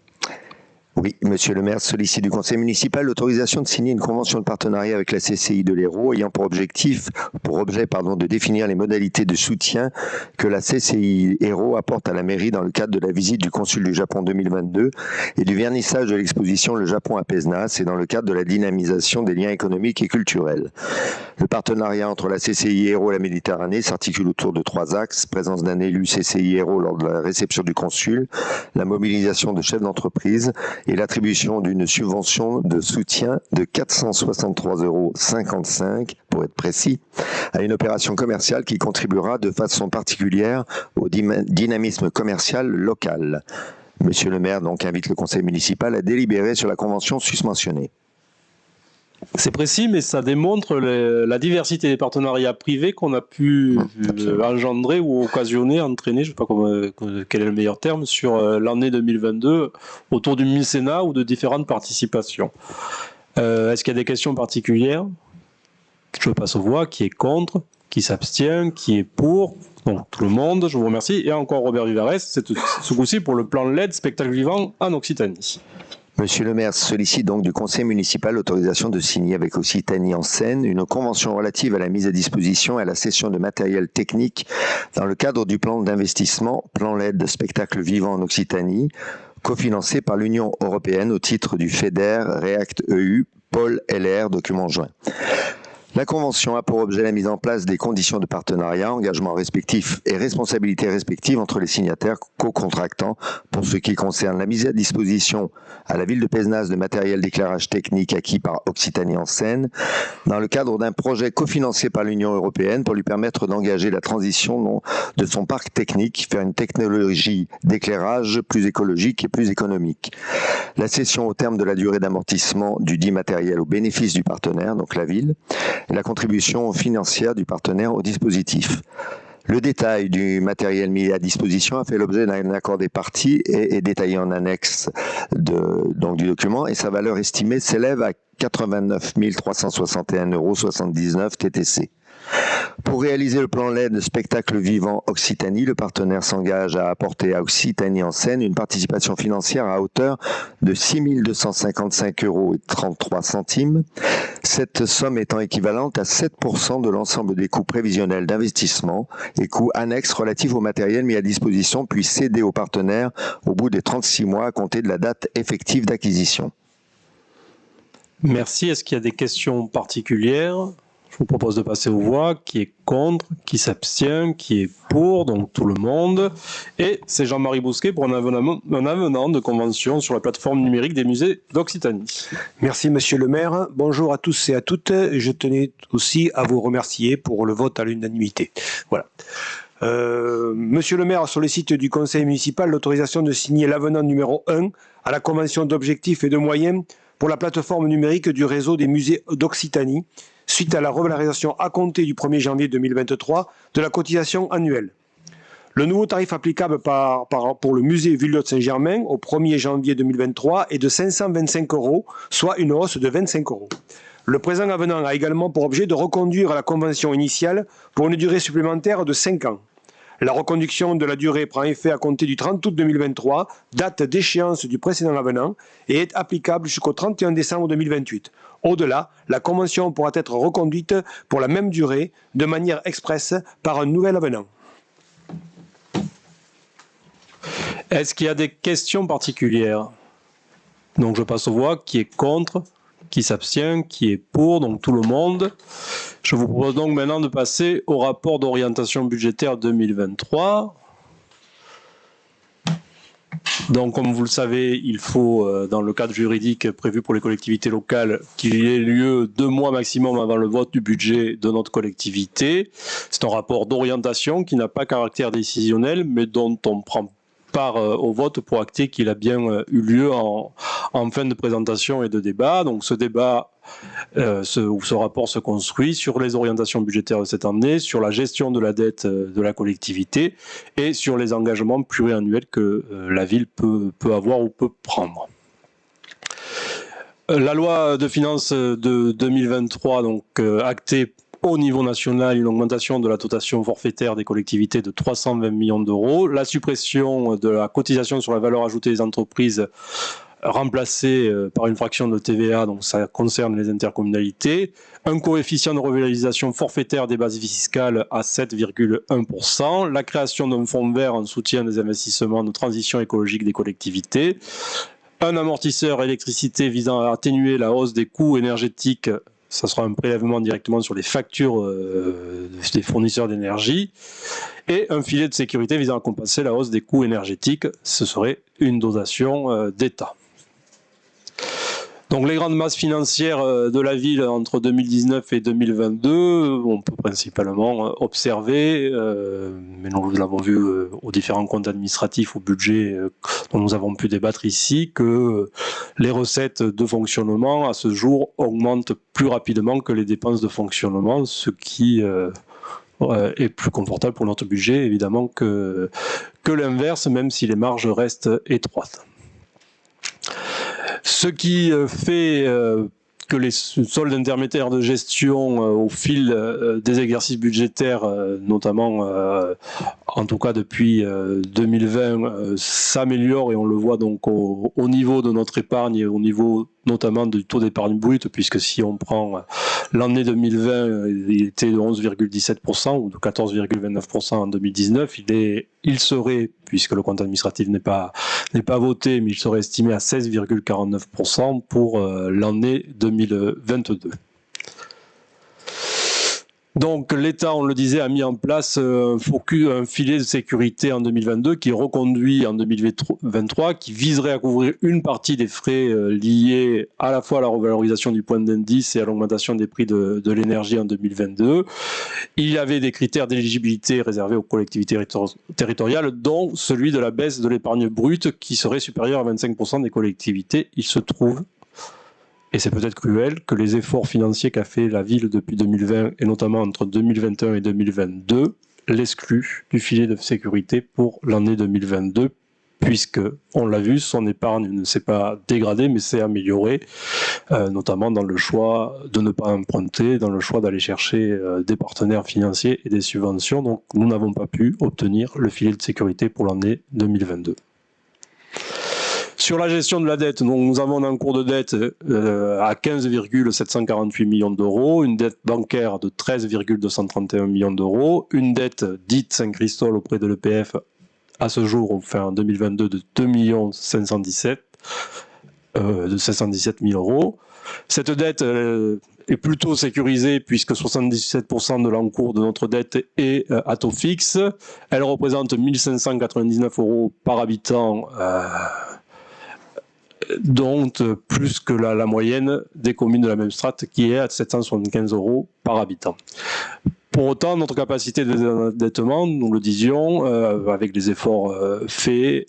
Oui, monsieur le maire sollicite du conseil municipal l'autorisation de signer une convention de partenariat avec la CCI de l'Hérault ayant pour objet de définir les modalités de soutien que la CCI Hérault apporte à la mairie dans le cadre de la visite du consul du Japon 2022 et du vernissage de l'exposition Le Japon à Pézenas et dans le cadre de la dynamisation des liens économiques et culturels. Le partenariat entre la CCI Hérault et la Méditerranée s'articule autour de 3 axes: présence d'un élu CCI Hérault lors de la réception du consul, la mobilisation de chefs d'entreprise et l'attribution d'une subvention de soutien de 463,55 € pour être précis, à une opération commerciale qui contribuera de façon particulière au dynamisme commercial local. Monsieur le maire donc invite le conseil municipal à délibérer sur la convention susmentionnée. C'est précis, mais ça démontre la diversité des partenariats privés qu'on a pu engendrer ou occasionner, entraîner, je ne sais pas quel est le meilleur terme, sur l'année 2022 autour du mécénat ou de différentes participations. Est-ce qu'il y a des questions particulières? Je passe aux voix. Qui est contre? Qui s'abstient? Qui est pour? Donc tout le monde, je vous remercie. Et encore Robert Vivarès, ce coup-ci pour le plan LED spectacle vivant en Occitanie. Monsieur le maire sollicite donc du conseil municipal l'autorisation de signer avec Occitanie en Seine une convention relative à la mise à disposition et à la cession de matériel technique dans le cadre du plan d'investissement Plan LED spectacle vivant en Occitanie, cofinancé par l'Union européenne au titre du FEDER React EU Pôle LR document joint. La convention a pour objet la mise en place des conditions de partenariat, engagements respectifs et responsabilités respectives entre les signataires co-contractants pour ce qui concerne la mise à disposition à la ville de Pézenas de matériel d'éclairage technique acquis par Occitanie en Seine dans le cadre d'un projet cofinancé par l'Union européenne pour lui permettre d'engager la transition de son parc technique vers une technologie d'éclairage plus écologique et plus économique. La cession au terme de la durée d'amortissement du dit matériel au bénéfice du partenaire, donc la ville, et la contribution financière du partenaire au dispositif. Le détail du matériel mis à disposition a fait l'objet d'un accord des parties et est détaillé en annexe du document, et sa valeur estimée s'élève à 89 361,79 € TTC. Pour réaliser le plan LED Spectacle Vivant Occitanie, le partenaire s'engage à apporter à Occitanie en Seine une participation financière à hauteur de 6 255,33 €, cette somme étant équivalente à 7% de l'ensemble des coûts prévisionnels d'investissement et coûts annexes relatifs au matériel mis à disposition, puis cédés au partenaire au bout des 36 mois à compter de la date effective d'acquisition. Merci. Est-ce qu'il y a des questions particulières ? Je vous propose de passer aux voix. Qui est contre? Qui s'abstient? Qui est pour? Donc tout le monde. Et c'est Jean-Marie Bousquet pour un avenant de convention sur la plateforme numérique des musées d'Occitanie. Merci Monsieur le maire. Bonjour à tous et à toutes. Je tenais aussi à vous remercier pour le vote à l'unanimité. Voilà. Monsieur le maire sollicite du conseil municipal l'autorisation de signer l'avenant numéro 1 à la convention d'objectifs et de moyens pour la plateforme numérique du réseau des musées d'Occitanie, suite à la revalorisation à compter du 1er janvier 2023 de la cotisation annuelle. Le nouveau tarif applicable pour le musée Vuillot-Saint-Germain au 1er janvier 2023 est de 525 €, soit une hausse de 25 €. Le présent avenant a également pour objet de reconduire la convention initiale pour une durée supplémentaire de 5 ans. La reconduction de la durée prend effet à compter du 30 août 2023, date d'échéance du précédent avenant, et est applicable jusqu'au 31 décembre 2028. Au-delà, la convention pourra être reconduite pour la même durée, de manière expresse, par un nouvel avenant. Est-ce qu'il y a des questions particulières? Donc je passe aux voix. Qui est contre? Qui s'abstient? Qui est pour? Donc tout le monde. Je vous propose donc maintenant de passer au rapport d'orientation budgétaire 2023. Donc comme vous le savez, il faut, dans le cadre juridique prévu pour les collectivités locales, qu'il y ait lieu 2 mois maximum avant le vote du budget de notre collectivité. C'est un rapport d'orientation qui n'a pas caractère décisionnel, mais dont on prend part au vote pour acter qu'il a bien eu lieu en fin de présentation et de débat. Donc ce débat, ce rapport se construit sur les orientations budgétaires de cette année, sur la gestion de la dette de la collectivité et sur les engagements pluriannuels que la ville peut avoir ou peut prendre. La loi de finances de 2023, donc actée au niveau national, une augmentation de la dotation forfaitaire des collectivités de 320 millions d'euros, la suppression de la cotisation sur la valeur ajoutée des entreprises remplacée par une fraction de TVA, donc ça concerne les intercommunalités, un coefficient de revalorisation forfaitaire des bases fiscales à 7,1%, la création d'un fonds vert en soutien des investissements de transition écologique des collectivités, un amortisseur électricité visant à atténuer la hausse des coûts énergétiques. Ça sera un prélèvement directement sur les factures des fournisseurs d'énergie, et un filet de sécurité visant à compenser la hausse des coûts énergétiques. Ce serait une dotation d'État. Donc les grandes masses financières de la ville entre 2019 et 2022, on peut principalement observer, mais nous l'avons vu aux différents comptes administratifs, au budget dont nous avons pu débattre ici, que les recettes de fonctionnement à ce jour augmentent plus rapidement que les dépenses de fonctionnement, ce qui est plus confortable pour notre budget évidemment que l'inverse, même si les marges restent étroites. Ce qui fait que les soldes intermédiaires de gestion au fil des exercices budgétaires, notamment en tout cas depuis 2020, s'améliorent, et on le voit donc au niveau de notre épargne et au niveau notamment du taux d'épargne brute, puisque si on prend l'année 2020, il était de 11,17% ou de 14,29% en 2019. Il serait, puisque le compte administratif n'est pas voté, mais il serait estimé à 16,49% pour l'année 2022. Donc l'État, on le disait, a mis en place un filet de sécurité en 2022 qui est reconduit en 2023, qui viserait à couvrir une partie des frais liés à la fois à la revalorisation du point d'indice et à l'augmentation des prix de l'énergie en 2022. Il y avait des critères d'éligibilité réservés aux collectivités territoriales, dont celui de la baisse de l'épargne brute qui serait supérieure à 25% des collectivités. Il se trouve, et c'est peut-être cruel, que les efforts financiers qu'a fait la ville depuis 2020, et notamment entre 2021 et 2022, l'exclut du filet de sécurité pour l'année 2022, puisque, on l'a vu, son épargne ne s'est pas dégradée, mais s'est améliorée, notamment dans le choix de ne pas emprunter, dans le choix d'aller chercher des partenaires financiers et des subventions. Donc, nous n'avons pas pu obtenir le filet de sécurité pour l'année 2022. Sur la gestion de la dette, donc nous avons un encours de dette à 15,748 millions d'euros, une dette bancaire de 13,231 millions d'euros, une dette dite Saint-Christol auprès de l'EPF à ce jour, enfin en 2022, de 2 517 000 euros. Cette dette est plutôt sécurisée puisque 77% de l'encours de notre dette est à taux fixe. Elle représente 1 599 euros par habitant, dont plus que la moyenne des communes de la même strate qui est à 775 euros par habitant. Pour autant, notre capacité d'endettement, nous le disions, avec les efforts faits,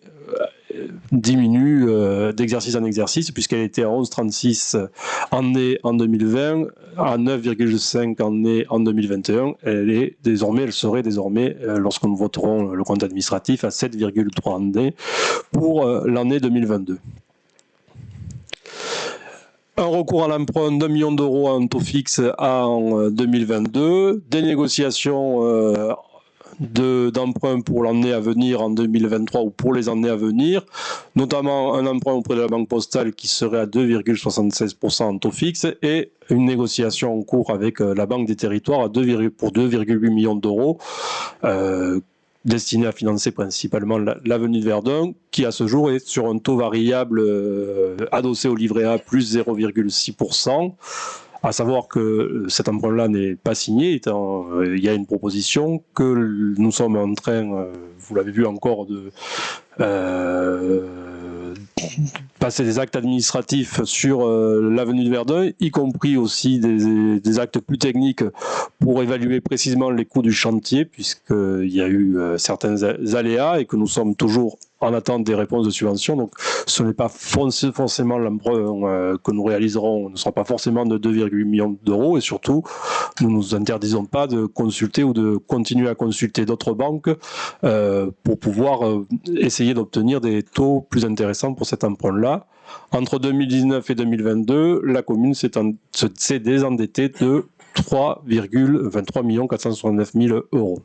diminue d'exercice en exercice, puisqu'elle était à 11,36 en née en 2020, à 9,5 en née en 2021. Elle serait désormais, lorsque nous voterons le compte administratif, à 7,3 en née pour l'année 2022. Un recours à l'emprunt d'1 million d'euros en taux fixe en 2022, des négociations d'emprunt pour l'année à venir en 2023 ou pour les années à venir, notamment un emprunt auprès de la Banque Postale qui serait à 2,76% en taux fixe et une négociation en cours avec la Banque des Territoires pour 2,8 millions d'euros destiné à financer principalement l'avenue de Verdun, qui à ce jour est sur un taux variable adossé au livret A plus 0,6%. À savoir que cet emprunt-là n'est pas signé, il y a une proposition que nous sommes en train, vous l'avez vu encore, de passer des actes administratifs sur l'avenue de Verdun, y compris aussi des actes plus techniques pour évaluer précisément les coûts du chantier, puisqu'il y a eu certains aléas et que nous sommes toujours en attente des réponses de subvention. Donc ce n'est pas forcément l'emprunt que nous réaliserons, ne sera pas forcément de 2,8 millions d'euros, et surtout nous ne nous interdisons pas de consulter ou de continuer à consulter d'autres banques pour pouvoir essayer d'obtenir des taux plus intéressants pour cet emprunt-là. Entre 2019 et 2022, la commune s'est désendettée de 3,23 469 000 euros.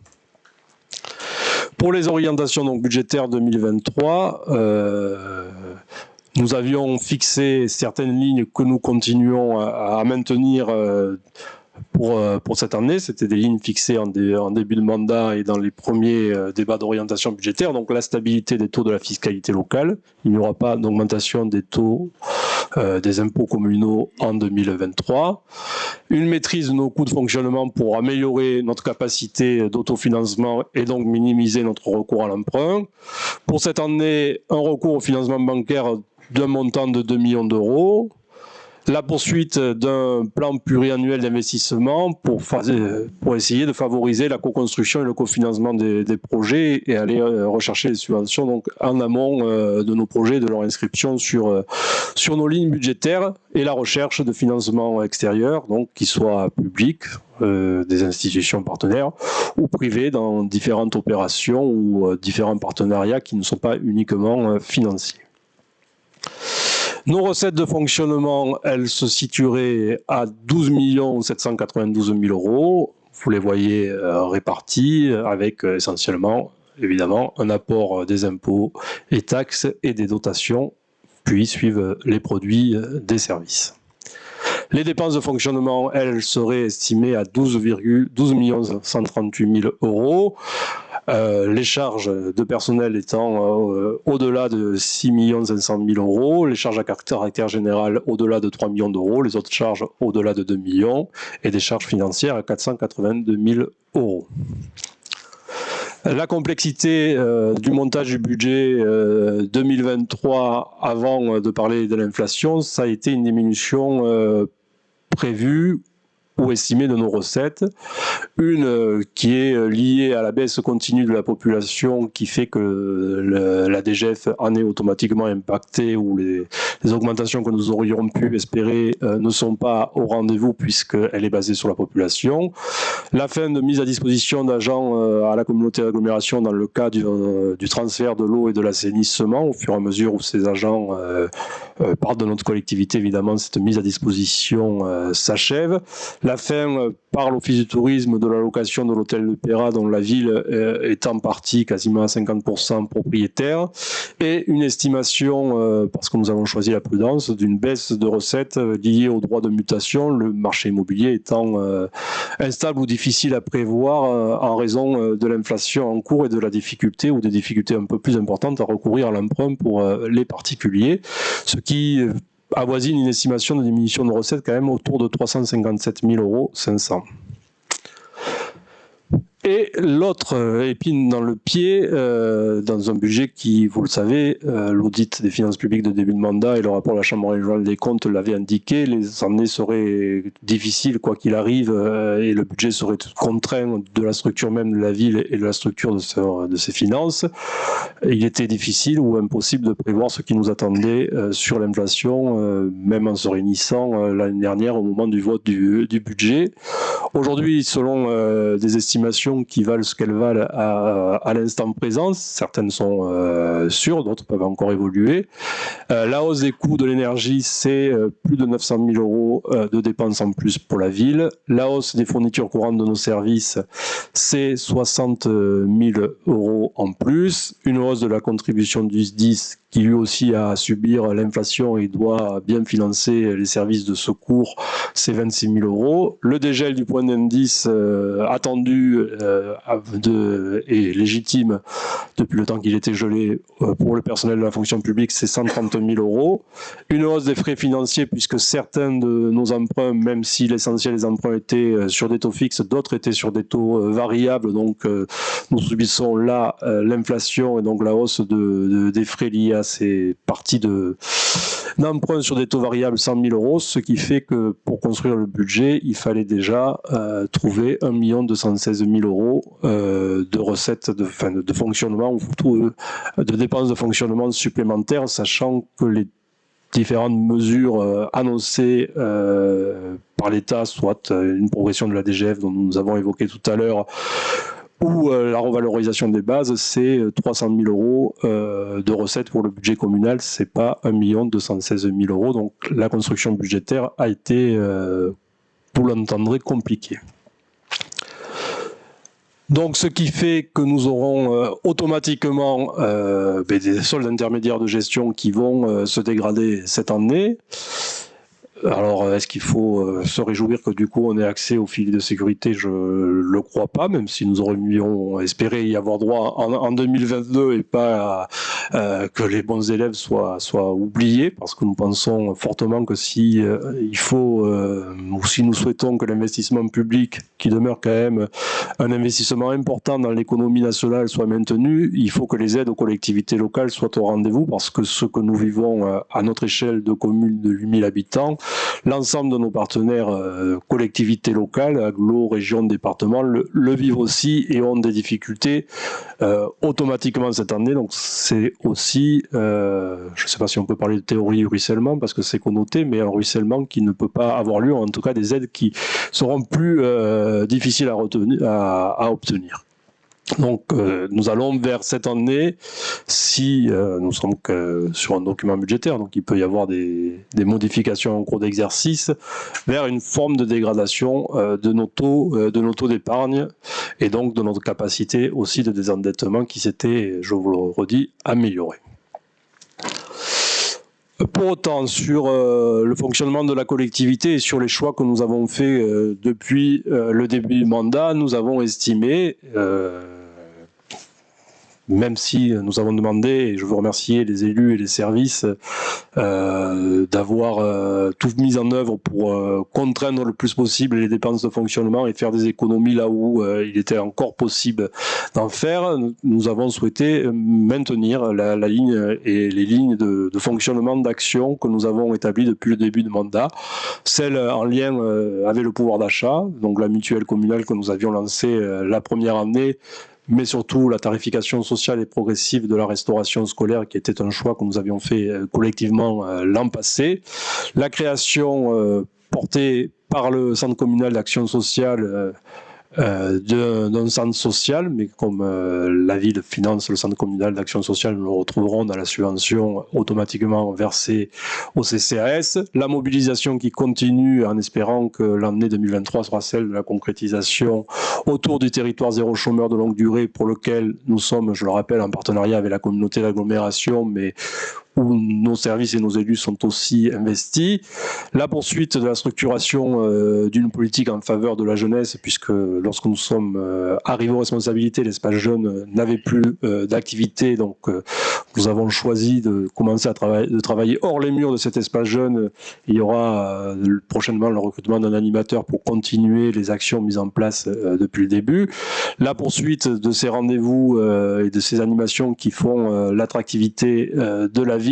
Pour les orientations donc budgétaires 2023, nous avions fixé certaines lignes que nous continuons à maintenir pour cette année. C'était des lignes fixées en début de mandat et dans les premiers débats d'orientation budgétaire. Donc la stabilité des taux de la fiscalité locale. Il n'y aura pas d'augmentation des taux des impôts communaux en 2023. Une maîtrise de nos coûts de fonctionnement pour améliorer notre capacité d'autofinancement et donc minimiser notre recours à l'emprunt. Pour cette année, un recours au financement bancaire d'un montant de 2 millions d'euros. La poursuite d'un plan pluriannuel d'investissement pour essayer de favoriser la co-construction et le cofinancement des projets et aller rechercher des subventions donc en amont de nos projets, de leur inscription sur nos lignes budgétaires, et la recherche de financement extérieur, donc qui soit public, des institutions partenaires ou privées dans différentes opérations ou différents partenariats qui ne sont pas uniquement financiers. Nos recettes de fonctionnement, elles se situeraient à 12 792 000 euros. Vous les voyez réparties avec essentiellement, évidemment, un apport des impôts et taxes et des dotations, puis suivent les produits des services. Les dépenses de fonctionnement, elles, seraient estimées à 12 138 000 euros. Les charges de personnel étant au-delà de 6 500 000 euros, les charges à caractère général au-delà de 3 millions d'euros, les autres charges au-delà de 2 millions, et des charges financières à 482 000 euros. La complexité du montage du budget 2023, avant de parler de l'inflation, ça a été une diminution prévue ou estimée de nos recettes. Une qui est liée à la baisse continue de la population qui fait que la DGF en est automatiquement impactée ou les augmentations que nous aurions pu espérer ne sont pas au rendez-vous puisqu'elle est basée sur la population. La fin de mise à disposition d'agents à la communauté d'agglomération dans le cas du transfert de l'eau et de l'assainissement au fur et à mesure où ces agents partent de notre collectivité, évidemment cette mise à disposition s'achève. La fin par l'Office du tourisme de la location de l'hôtel de Péra dont la ville est en partie quasiment à 50% propriétaire et une estimation, parce que nous avons choisi la prudence, d'une baisse de recettes liée au droit de mutation, le marché immobilier étant instable ou difficile à prévoir en raison de l'inflation en cours et de la difficulté ou des difficultés un peu plus importantes à recourir à l'emprunt pour les particuliers, ce qui avoisine une estimation de diminution de recettes quand même autour de 357 500 €. Et l'autre épine dans le pied, dans un budget qui, vous le savez, l'audit des finances publiques de début de mandat et le rapport de la Chambre régionale des comptes l'avaient indiqué, les années seraient difficiles quoi qu'il arrive et le budget serait contraint de la structure même de la ville et de la structure de ses finances. Il était difficile ou impossible de prévoir ce qui nous attendait sur l'inflation, même en se réunissant l'année dernière au moment du vote du budget. Aujourd'hui, selon des estimations qui valent ce qu'elles valent à l'instant présent, certaines sont sûres, d'autres peuvent encore évoluer. La hausse des coûts de l'énergie, c'est plus de 900 000 € de dépenses en plus pour la ville. La hausse des fournitures courantes de nos services, c'est 60 000 € en plus. Une hausse de la contribution du SDIS qui lui aussi a à subir l'inflation et doit bien financer les services de secours, c'est 26 000 €. Le dégel du point d'indice attendu et légitime depuis le temps qu'il était gelé pour le personnel de la fonction publique, c'est 130 000 €. Une hausse des frais financiers puisque certains de nos emprunts, même si l'essentiel des emprunts étaient sur des taux fixes, d'autres étaient sur des taux variables, donc nous subissons là l'inflation et donc la hausse des frais liés à ces parties d'emprunt sur des taux variables 100 000 €, ce qui fait que pour construire le budget, il fallait déjà trouver 1 216 000 € de recettes de fonctionnement ou de dépenses de fonctionnement supplémentaires, sachant que les différentes mesures annoncées par l'État, soit une progression de la DGF dont nous avons évoqué tout à l'heure, ou la revalorisation des bases, c'est 300 000 € de recettes pour le budget communal, c'est pas 1 216 000 €. Donc la construction budgétaire a été, vous l'entendrez, compliquée. Donc ce qui fait que nous aurons automatiquement des soldes intermédiaires de gestion qui vont se dégrader cette année. Alors, est-ce qu'il faut se réjouir que du coup on ait accès au filet de sécurité? Je le crois pas, même si nous aurions espéré y avoir droit en 2022 et pas que les bons élèves soient oubliés, parce que nous pensons fortement que si il faut ou si nous souhaitons que l'investissement public, qui demeure quand même un investissement important dans l'économie nationale, soit maintenu, il faut que les aides aux collectivités locales soient au rendez-vous, parce que ce que nous vivons à notre échelle de communes de 8 000 habitants, l'ensemble de nos partenaires collectivités locales, agglo, régions, départements, le vivent aussi et ont des difficultés automatiquement cette année. Donc c'est aussi, je ne sais pas si on peut parler de théorie du ruissellement parce que c'est connoté, mais un ruissellement qui ne peut pas avoir lieu, en tout cas des aides qui seront plus difficiles à obtenir. Donc nous allons vers cette année, si nous sommes sur un document budgétaire, donc il peut y avoir des modifications en cours d'exercice, vers une forme de dégradation de nos taux d'épargne et donc de notre capacité aussi de désendettement qui s'était, je vous le redis, améliorée. Pour autant, sur le fonctionnement de la collectivité et sur les choix que nous avons faits depuis le début du mandat, nous avons estimé même si nous avons demandé, et je veux remercier les élus et les services, d'avoir tout mis en œuvre pour contraindre le plus possible les dépenses de fonctionnement et faire des économies là où il était encore possible d'en faire, nous avons souhaité maintenir la ligne et les lignes de fonctionnement d'action que nous avons établies depuis le début de mandat, celle en lien avec le pouvoir d'achat, donc la mutuelle communale que nous avions lancée la première année, mais surtout la tarification sociale et progressive de la restauration scolaire, qui était un choix que nous avions fait collectivement l'an passé. La création portée par le centre communal d'action sociale d'un centre social, mais comme la ville finance le centre communal d'action sociale, nous le retrouverons dans la subvention automatiquement versée au CCAS. La mobilisation qui continue en espérant que l'année 2023 sera celle de la concrétisation autour du territoire zéro chômeur de longue durée, pour lequel nous sommes, je le rappelle, en partenariat avec la communauté d'agglomération, mais où nos services et nos élus sont aussi investis. La poursuite de la structuration d'une politique en faveur de la jeunesse, puisque lorsque nous sommes arrivés aux responsabilités, l'espace jeune n'avait plus d'activité, donc nous avons choisi de commencer à travailler hors les murs de cet espace jeune. Il y aura prochainement le recrutement d'un animateur pour continuer les actions mises en place depuis le début. La poursuite de ces rendez-vous et de ces animations qui font l'attractivité de la ville.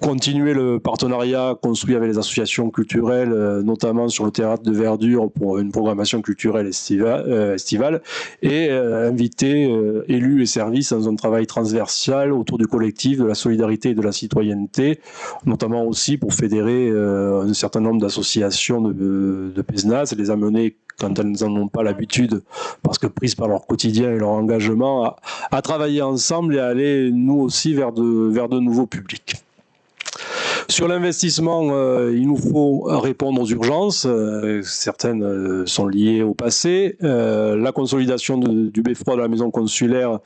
Continuer le partenariat construit avec les associations culturelles, notamment sur le théâtre de Verdure pour une programmation culturelle estivale, et inviter élus et services dans un travail transversal autour du collectif, de la solidarité et de la citoyenneté, notamment aussi pour fédérer un certain nombre d'associations de Pézenas et les amener, quand elles n'en ont pas l'habitude, parce que prises par leur quotidien et leur engagement, à travailler ensemble et à aller nous aussi vers de nouveaux publics. Sur l'investissement, il nous faut répondre aux urgences. Certaines sont liées au passé. La consolidation du beffroi de la maison consulaire,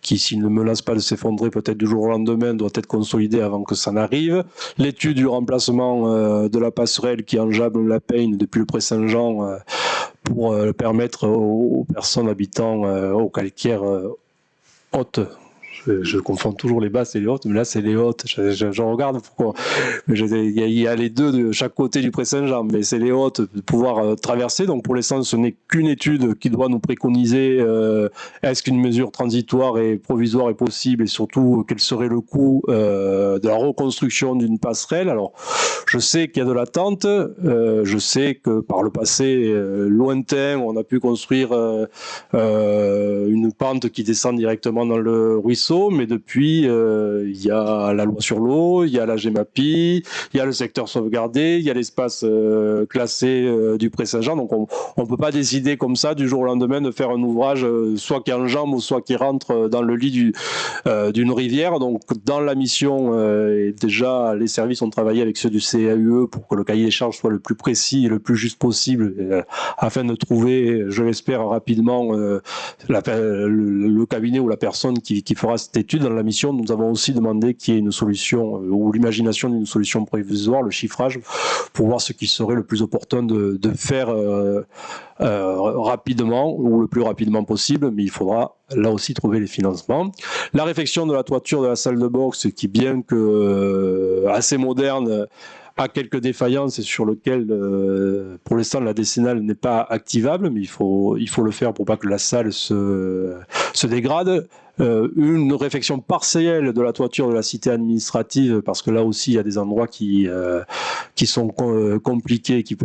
qui, s'il ne menace pas de s'effondrer peut-être du jour au lendemain, doit être consolidée avant que ça n'arrive. L'étude du remplacement de la passerelle qui enjambe la Peigne depuis le Pré-Saint-Jean pour permettre aux personnes habitant au calcaire haute. Je confonds toujours les basses et les hautes, mais là c'est les hautes. Je regarde pourquoi. Il y a les deux de chaque côté du Pré-Saint-Jean, mais c'est les hautes de pouvoir traverser. Donc pour l'instant, ce n'est qu'une étude qui doit nous préconiser est-ce qu'une mesure transitoire et provisoire est possible, et surtout quel serait le coût de la reconstruction d'une passerelle. Alors je sais qu'il y a de l'attente. Je sais que par le passé lointain, on a pu construire une pente qui descend directement dans le ruisseau. Mais depuis, il y a la loi sur l'eau, il y a la GEMAPI, il y a le secteur sauvegardé, il y a l'espace classé du Pré-Saint-Jean. Donc on ne peut pas décider comme ça du jour au lendemain de faire un ouvrage soit qui enjambe ou soit qui rentre dans le lit d'une rivière. Donc dans la mission, déjà les services ont travaillé avec ceux du CAUE pour que le cahier des charges soit le plus précis et le plus juste possible, afin de trouver, je l'espère rapidement, le cabinet ou la personne qui fera cette étude. Dans la mission, nous avons aussi demandé qu'il y ait une solution ou l'imagination d'une solution provisoire, le chiffrage, pour voir ce qui serait le plus opportun de faire rapidement ou le plus rapidement possible, mais il faudra là aussi trouver les financements. La réfection de la toiture de la salle de boxe, qui bien que assez moderne, a quelques défaillances et sur lequel pour l'instant la décennale n'est pas activable, mais il faut le faire pour pas que la salle se dégrade. Une réfection partielle de la toiture de la cité administrative, parce que là aussi il y a des endroits qui sont compliqués, qui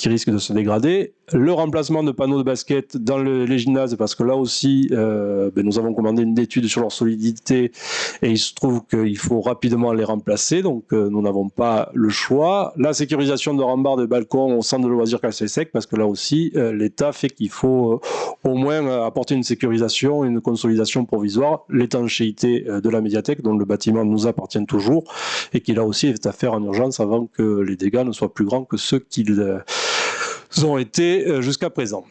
risquent de se dégrader. Le remplacement de panneaux de basket dans les gymnases, parce que là aussi nous avons commandé une étude sur leur solidité et il se trouve qu'il faut rapidement les remplacer, donc nous n'avons pas le choix. La sécurisation de rambardes de balcons au centre de loisirs Cassel-Sec, parce que là aussi l'État fait qu'il faut au moins apporter une sécurisation et une consolidation provisoire. L'étanchéité de la médiathèque, dont le bâtiment nous appartient toujours, et qui là aussi est à faire en urgence avant que les dégâts ne soient plus grands que ceux qu'ils ont été jusqu'à présent.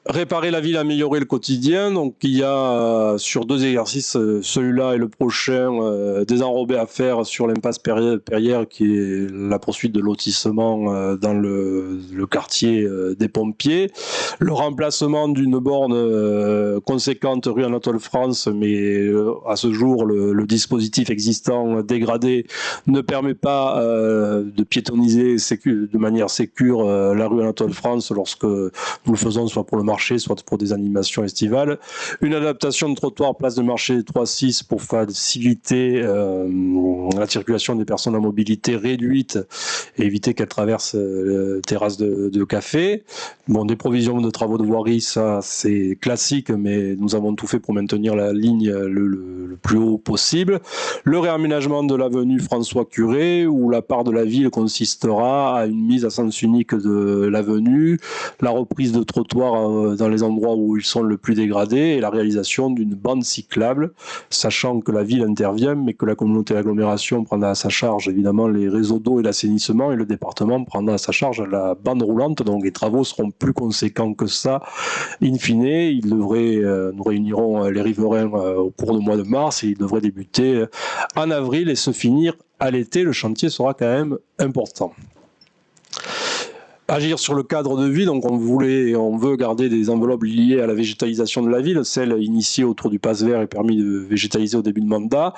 Réparer la ville, améliorer le quotidien. Donc il y a sur 2 exercices, celui-là et le prochain, des enrobés à faire sur l'impasse Perrière, qui est la poursuite de lotissement dans le quartier des Pompiers. Le remplacement d'une borne conséquente rue Anatole France, mais à ce jour le dispositif existant dégradé ne permet pas de piétoniser de manière sécure la rue Anatole France lorsque nous le faisons soit pour le marché, soit pour des animations estivales. Une adaptation de trottoir place de marché 3-6 pour faciliter la circulation des personnes à mobilité réduite et éviter qu'elles traversent terrasses de café. Bon, des provisions de travaux de voirie, ça c'est classique, mais nous avons tout fait pour maintenir la ligne le plus haut possible. Le réaménagement de l'avenue François Curé, où la part de la ville consistera à une mise à sens unique de l'avenue, la reprise de trottoirs dans les endroits où ils sont le plus dégradés et la réalisation d'une bande cyclable, sachant que la ville intervient, mais que la communauté d'agglomération prendra à sa charge évidemment les réseaux d'eau et l'assainissement, et le département prendra à sa charge la bande roulante. Donc les travaux seront plus conséquents que ça. In fine, nous réunirons les riverains au cours du mois de mars et ils devraient débuter en avril et se finir à l'été. Le chantier sera quand même important. Agir sur le cadre de vie, donc on veut garder des enveloppes liées à la végétalisation de la ville, celles initiées autour du passe vert et permis de végétaliser au début de mandat,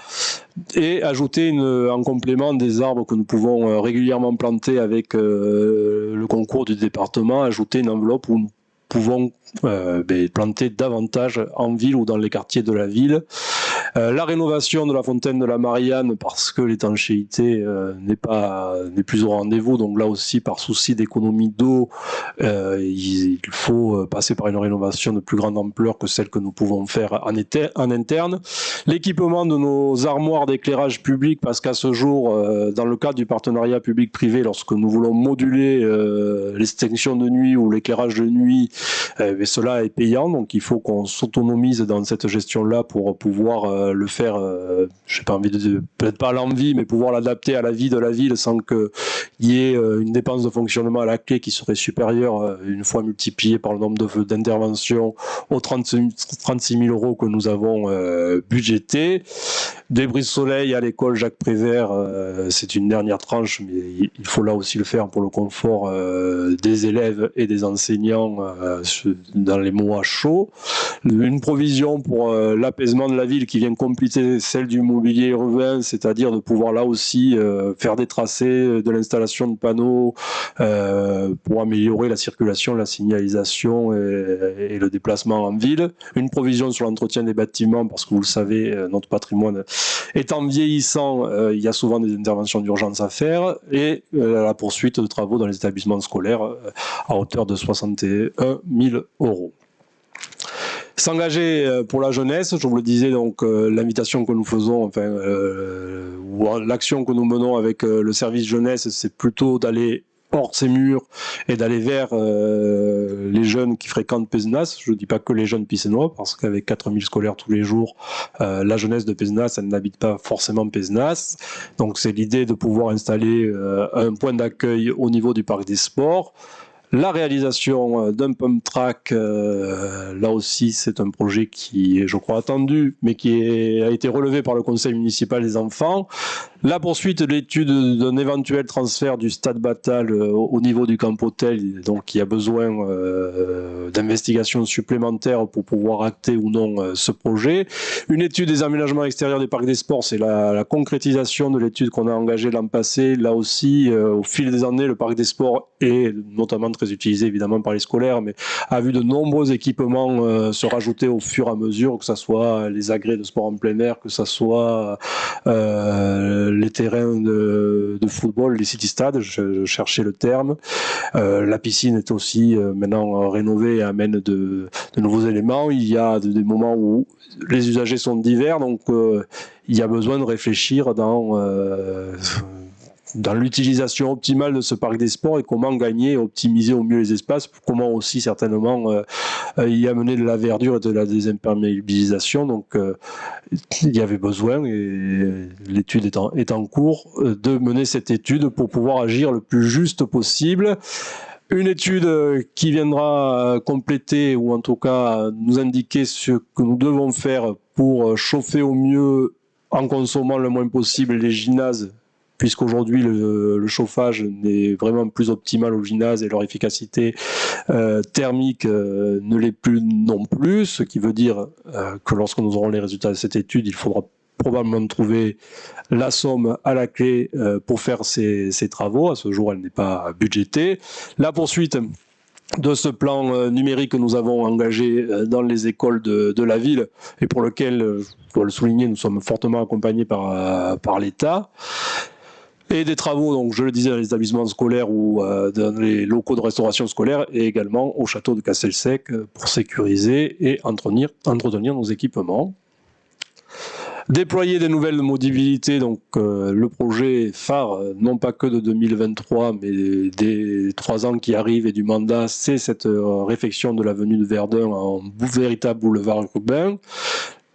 et ajouter en complément des arbres que nous pouvons régulièrement planter avec le concours du département, ajouter une enveloppe où nous pouvons planter davantage en ville ou dans les quartiers de la ville. La rénovation de la fontaine de la Marianne, parce que l'étanchéité n'est plus au rendez-vous, donc là aussi par souci d'économie d'eau, il faut passer par une rénovation de plus grande ampleur que celle que nous pouvons faire en interne. L'équipement de nos armoires d'éclairage public, parce qu'à ce jour, dans le cadre du partenariat public-privé, lorsque nous voulons moduler l'extinction de nuit ou l'éclairage de nuit, cela est payant, donc il faut qu'on s'autonomise dans cette gestion-là pour pouvoir le faire, j'ai pas envie de, peut-être pas à l'envie, mais pouvoir l'adapter à la vie de la ville sans qu'il y ait une dépense de fonctionnement à la clé qui serait supérieure, une fois multipliée par le nombre d'interventions, aux 36 000 euros que nous avons budgétés. Des brise-soleil à l'école Jacques Prévert, c'est une dernière tranche, mais il faut là aussi le faire pour le confort des élèves et des enseignants dans les mois chauds. Une provision pour l'apaisement de la ville qui vient compléter celle du mobilier urbain, c'est-à-dire de pouvoir là aussi faire des tracés, de l'installation de panneaux pour améliorer la circulation, la signalisation et le déplacement en ville. Une provision sur l'entretien des bâtiments, parce que vous le savez, notre patrimoine étant vieillissant, il y a souvent des interventions d'urgence à faire, et la poursuite de travaux dans les établissements scolaires à hauteur de 61 000 euros. S'engager pour la jeunesse, je vous le disais, donc l'invitation que nous faisons, enfin, ou l'action que nous menons avec le service jeunesse, c'est plutôt d'aller hors ces murs et d'aller vers les jeunes qui fréquentent Pézenas. Je ne dis pas que les jeunes piscinois, parce qu'avec 4000 scolaires tous les jours, la jeunesse de Pézenas, elle n'habite pas forcément Pézenas. Donc c'est l'idée de pouvoir installer un point d'accueil au niveau du parc des sports. La réalisation d'un pump track, là aussi c'est un projet qui est, je crois, attendu, mais qui a été relevé par le conseil municipal des enfants. La poursuite de l'étude d'un éventuel transfert du stade Battal au niveau du camp hôtel, donc il y a besoin d'investigations supplémentaires pour pouvoir acter ou non ce projet. Une étude des aménagements extérieurs des parcs des sports, c'est la concrétisation de l'étude qu'on a engagée l'an passé. Là aussi, au fil des années, le parc des sports est notamment très utilisé évidemment par les scolaires, mais a vu de nombreux équipements se rajouter au fur et à mesure, que ce soit les agrès de sport en plein air, que ce soit les terrains de football, les city-stades, je cherchais le terme. La piscine est aussi maintenant rénovée et amène de nouveaux éléments. Il y a des moments où les usagers sont divers, donc il y a besoin de réfléchir dans l'utilisation optimale de ce parc des sports et comment gagner et optimiser au mieux les espaces, comment aussi certainement y amener de la verdure et de la désimperméabilisation. Donc il y avait besoin, et l'étude est en cours, de mener cette étude pour pouvoir agir le plus juste possible. Une étude qui viendra compléter ou en tout cas nous indiquer ce que nous devons faire pour chauffer au mieux en consommant le moins possible les gymnases, puisqu'aujourd'hui le chauffage n'est vraiment plus optimal aux gymnases et leur efficacité thermique ne l'est plus non plus, ce qui veut dire que lorsque nous aurons les résultats de cette étude, il faudra probablement trouver la somme à la clé pour faire ces travaux. À ce jour, elle n'est pas budgétée. La poursuite de ce plan numérique que nous avons engagé dans les écoles de la ville et pour lequel, je dois le souligner, nous sommes fortement accompagnés par l'État. Et des travaux, donc je le disais, dans les établissements scolaires ou dans les locaux de restauration scolaire et également au château de Castelsec pour sécuriser et entretenir nos équipements. Déployer des nouvelles mobilités, donc le projet phare, non pas que de 2023, mais des 3 ans qui arrivent et du mandat, c'est cette réflexion de l'avenue de Verdun en véritable boulevard urbain.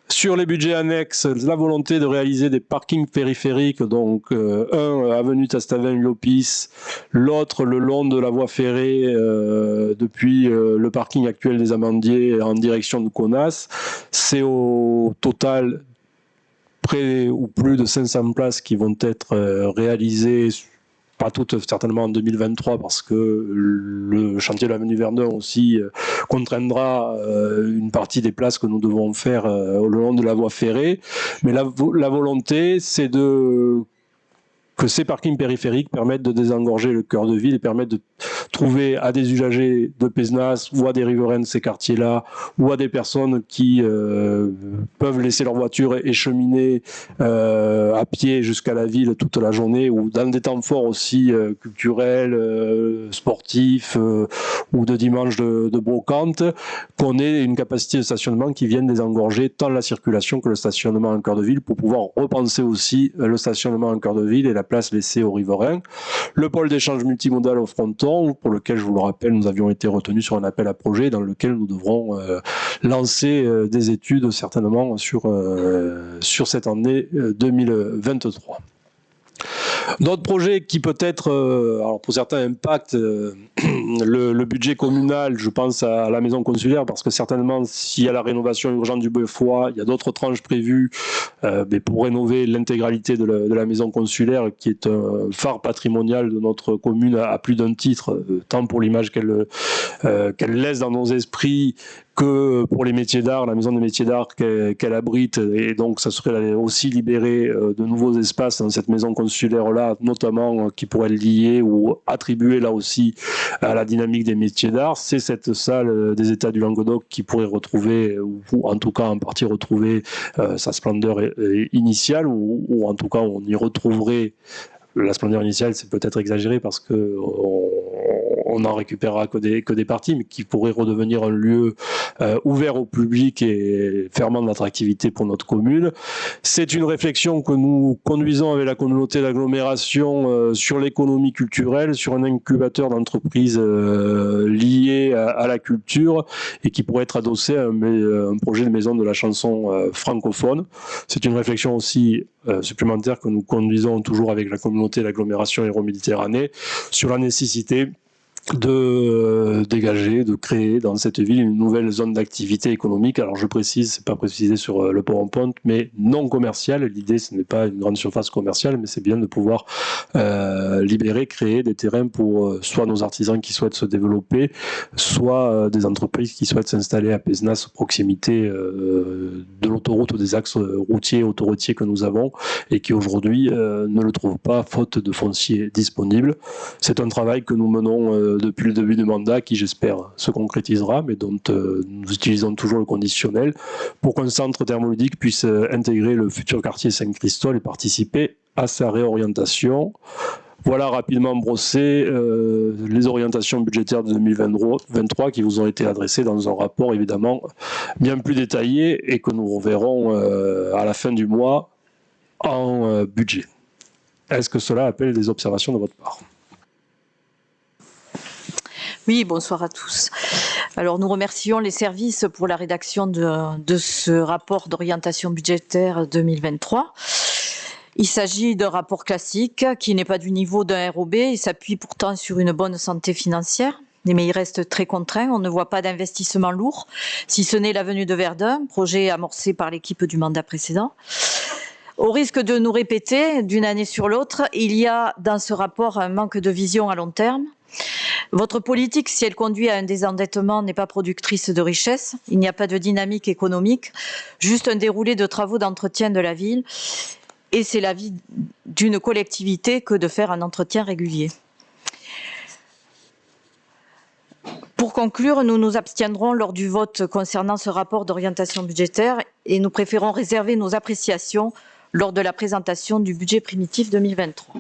Sur les budgets annexes, la volonté de réaliser des parkings périphériques, donc un avenue Tastavin-Llopis, l'autre le long de la voie ferrée depuis le parking actuel des Amandiers en direction de Kaunas. C'est au total près ou plus de 500 places qui vont être réalisées, pas toutes certainement en 2023 parce que le chantier de l'avenue Verdun aussi contraindra une partie des places que nous devons faire au long de la voie ferrée. Mais la volonté, c'est que ces parkings périphériques permettent de désengorger le cœur de ville et permettent de trouver à des usagers de Pézenas ou à des riverains de ces quartiers-là ou à des personnes qui peuvent laisser leur voiture et cheminer à pied jusqu'à la ville toute la journée ou dans des temps forts aussi culturels, sportifs ou de dimanche de brocante, qu'on ait une capacité de stationnement qui vienne désengorger tant la circulation que le stationnement en cœur de ville pour pouvoir repenser aussi le stationnement en cœur de ville et la place laissée aux riverains. Le pôle d'échange multimodal au fronton, pour lequel, je vous le rappelle, nous avions été retenus sur un appel à projet dans lequel nous devrons lancer des études certainement sur cette année 2023. D'autres projets qui peut-être, alors pour certains impactent le budget communal, je pense à la maison consulaire, parce que certainement s'il y a la rénovation urgente du Beffroi, il y a d'autres tranches prévues pour rénover l'intégralité de la maison consulaire, qui est un phare patrimonial de notre commune à plus d'un titre, tant pour l'image qu'elle laisse dans nos esprits, que pour les métiers d'art, la maison des métiers d'art qu'elle abrite, et donc ça serait aussi libérer de nouveaux espaces dans cette maison consulaire-là, notamment qui pourraient être liés ou attribuer là aussi à la dynamique des métiers d'art. C'est cette salle des États du Languedoc qui pourrait retrouver, ou en tout cas en partie retrouver sa splendeur initiale, ou en tout cas on y retrouverait la splendeur initiale, c'est peut-être exagéré parce que on n'en récupérera que des parties, mais qui pourrait redevenir un lieu ouvert au public et fermant de l'attractivité pour notre commune. C'est une réflexion que nous conduisons avec la communauté d'agglomération sur l'économie culturelle, sur un incubateur d'entreprises liées à la culture et qui pourrait être adossé à un projet de maison de la chanson francophone. C'est une réflexion aussi supplémentaire que nous conduisons toujours avec la communauté d'agglomération Hérault-Méditerranée sur la nécessité de dégager, de créer dans cette ville une nouvelle zone d'activité économique. Alors je précise, c'est pas précisé sur le port-en-ponte, mais non commercial. L'idée, ce n'est pas une grande surface commerciale, mais c'est bien de pouvoir libérer, créer des terrains pour soit nos artisans qui souhaitent se développer, soit des entreprises qui souhaitent s'installer à Pézenas, à proximité de l'autoroute ou des axes routiers, autoroutiers que nous avons et qui aujourd'hui ne le trouvent pas faute de foncier disponible. C'est un travail que nous menons depuis le début du mandat, qui j'espère se concrétisera, mais dont nous utilisons toujours le conditionnel, pour qu'un centre thermoludique puisse intégrer le futur quartier Saint-Christol et participer à sa réorientation. Voilà rapidement brossé les orientations budgétaires de 2023 qui vous ont été adressées dans un rapport évidemment bien plus détaillé et que nous reverrons à la fin du mois en budget. Est-ce que cela appelle des observations de votre part ? Oui, bonsoir à tous. Alors, nous remercions les services pour la rédaction de ce rapport d'orientation budgétaire 2023. Il s'agit d'un rapport classique qui n'est pas du niveau d'un ROB. Il s'appuie pourtant sur une bonne santé financière. Mais il reste très contraint. On ne voit pas d'investissement lourd, si ce n'est l'avenue de Verdun, projet amorcé par l'équipe du mandat précédent. Au risque de nous répéter d'une année sur l'autre, il y a dans ce rapport un manque de vision à long terme. Votre politique, si elle conduit à un désendettement, n'est pas productrice de richesse. Il n'y a pas de dynamique économique, juste un déroulé de travaux d'entretien de la ville. Et c'est la vie d'une collectivité que de faire un entretien régulier. Pour conclure, nous nous abstiendrons lors du vote concernant ce rapport d'orientation budgétaire et nous préférons réserver nos appréciations lors de la présentation du budget primitif 2023.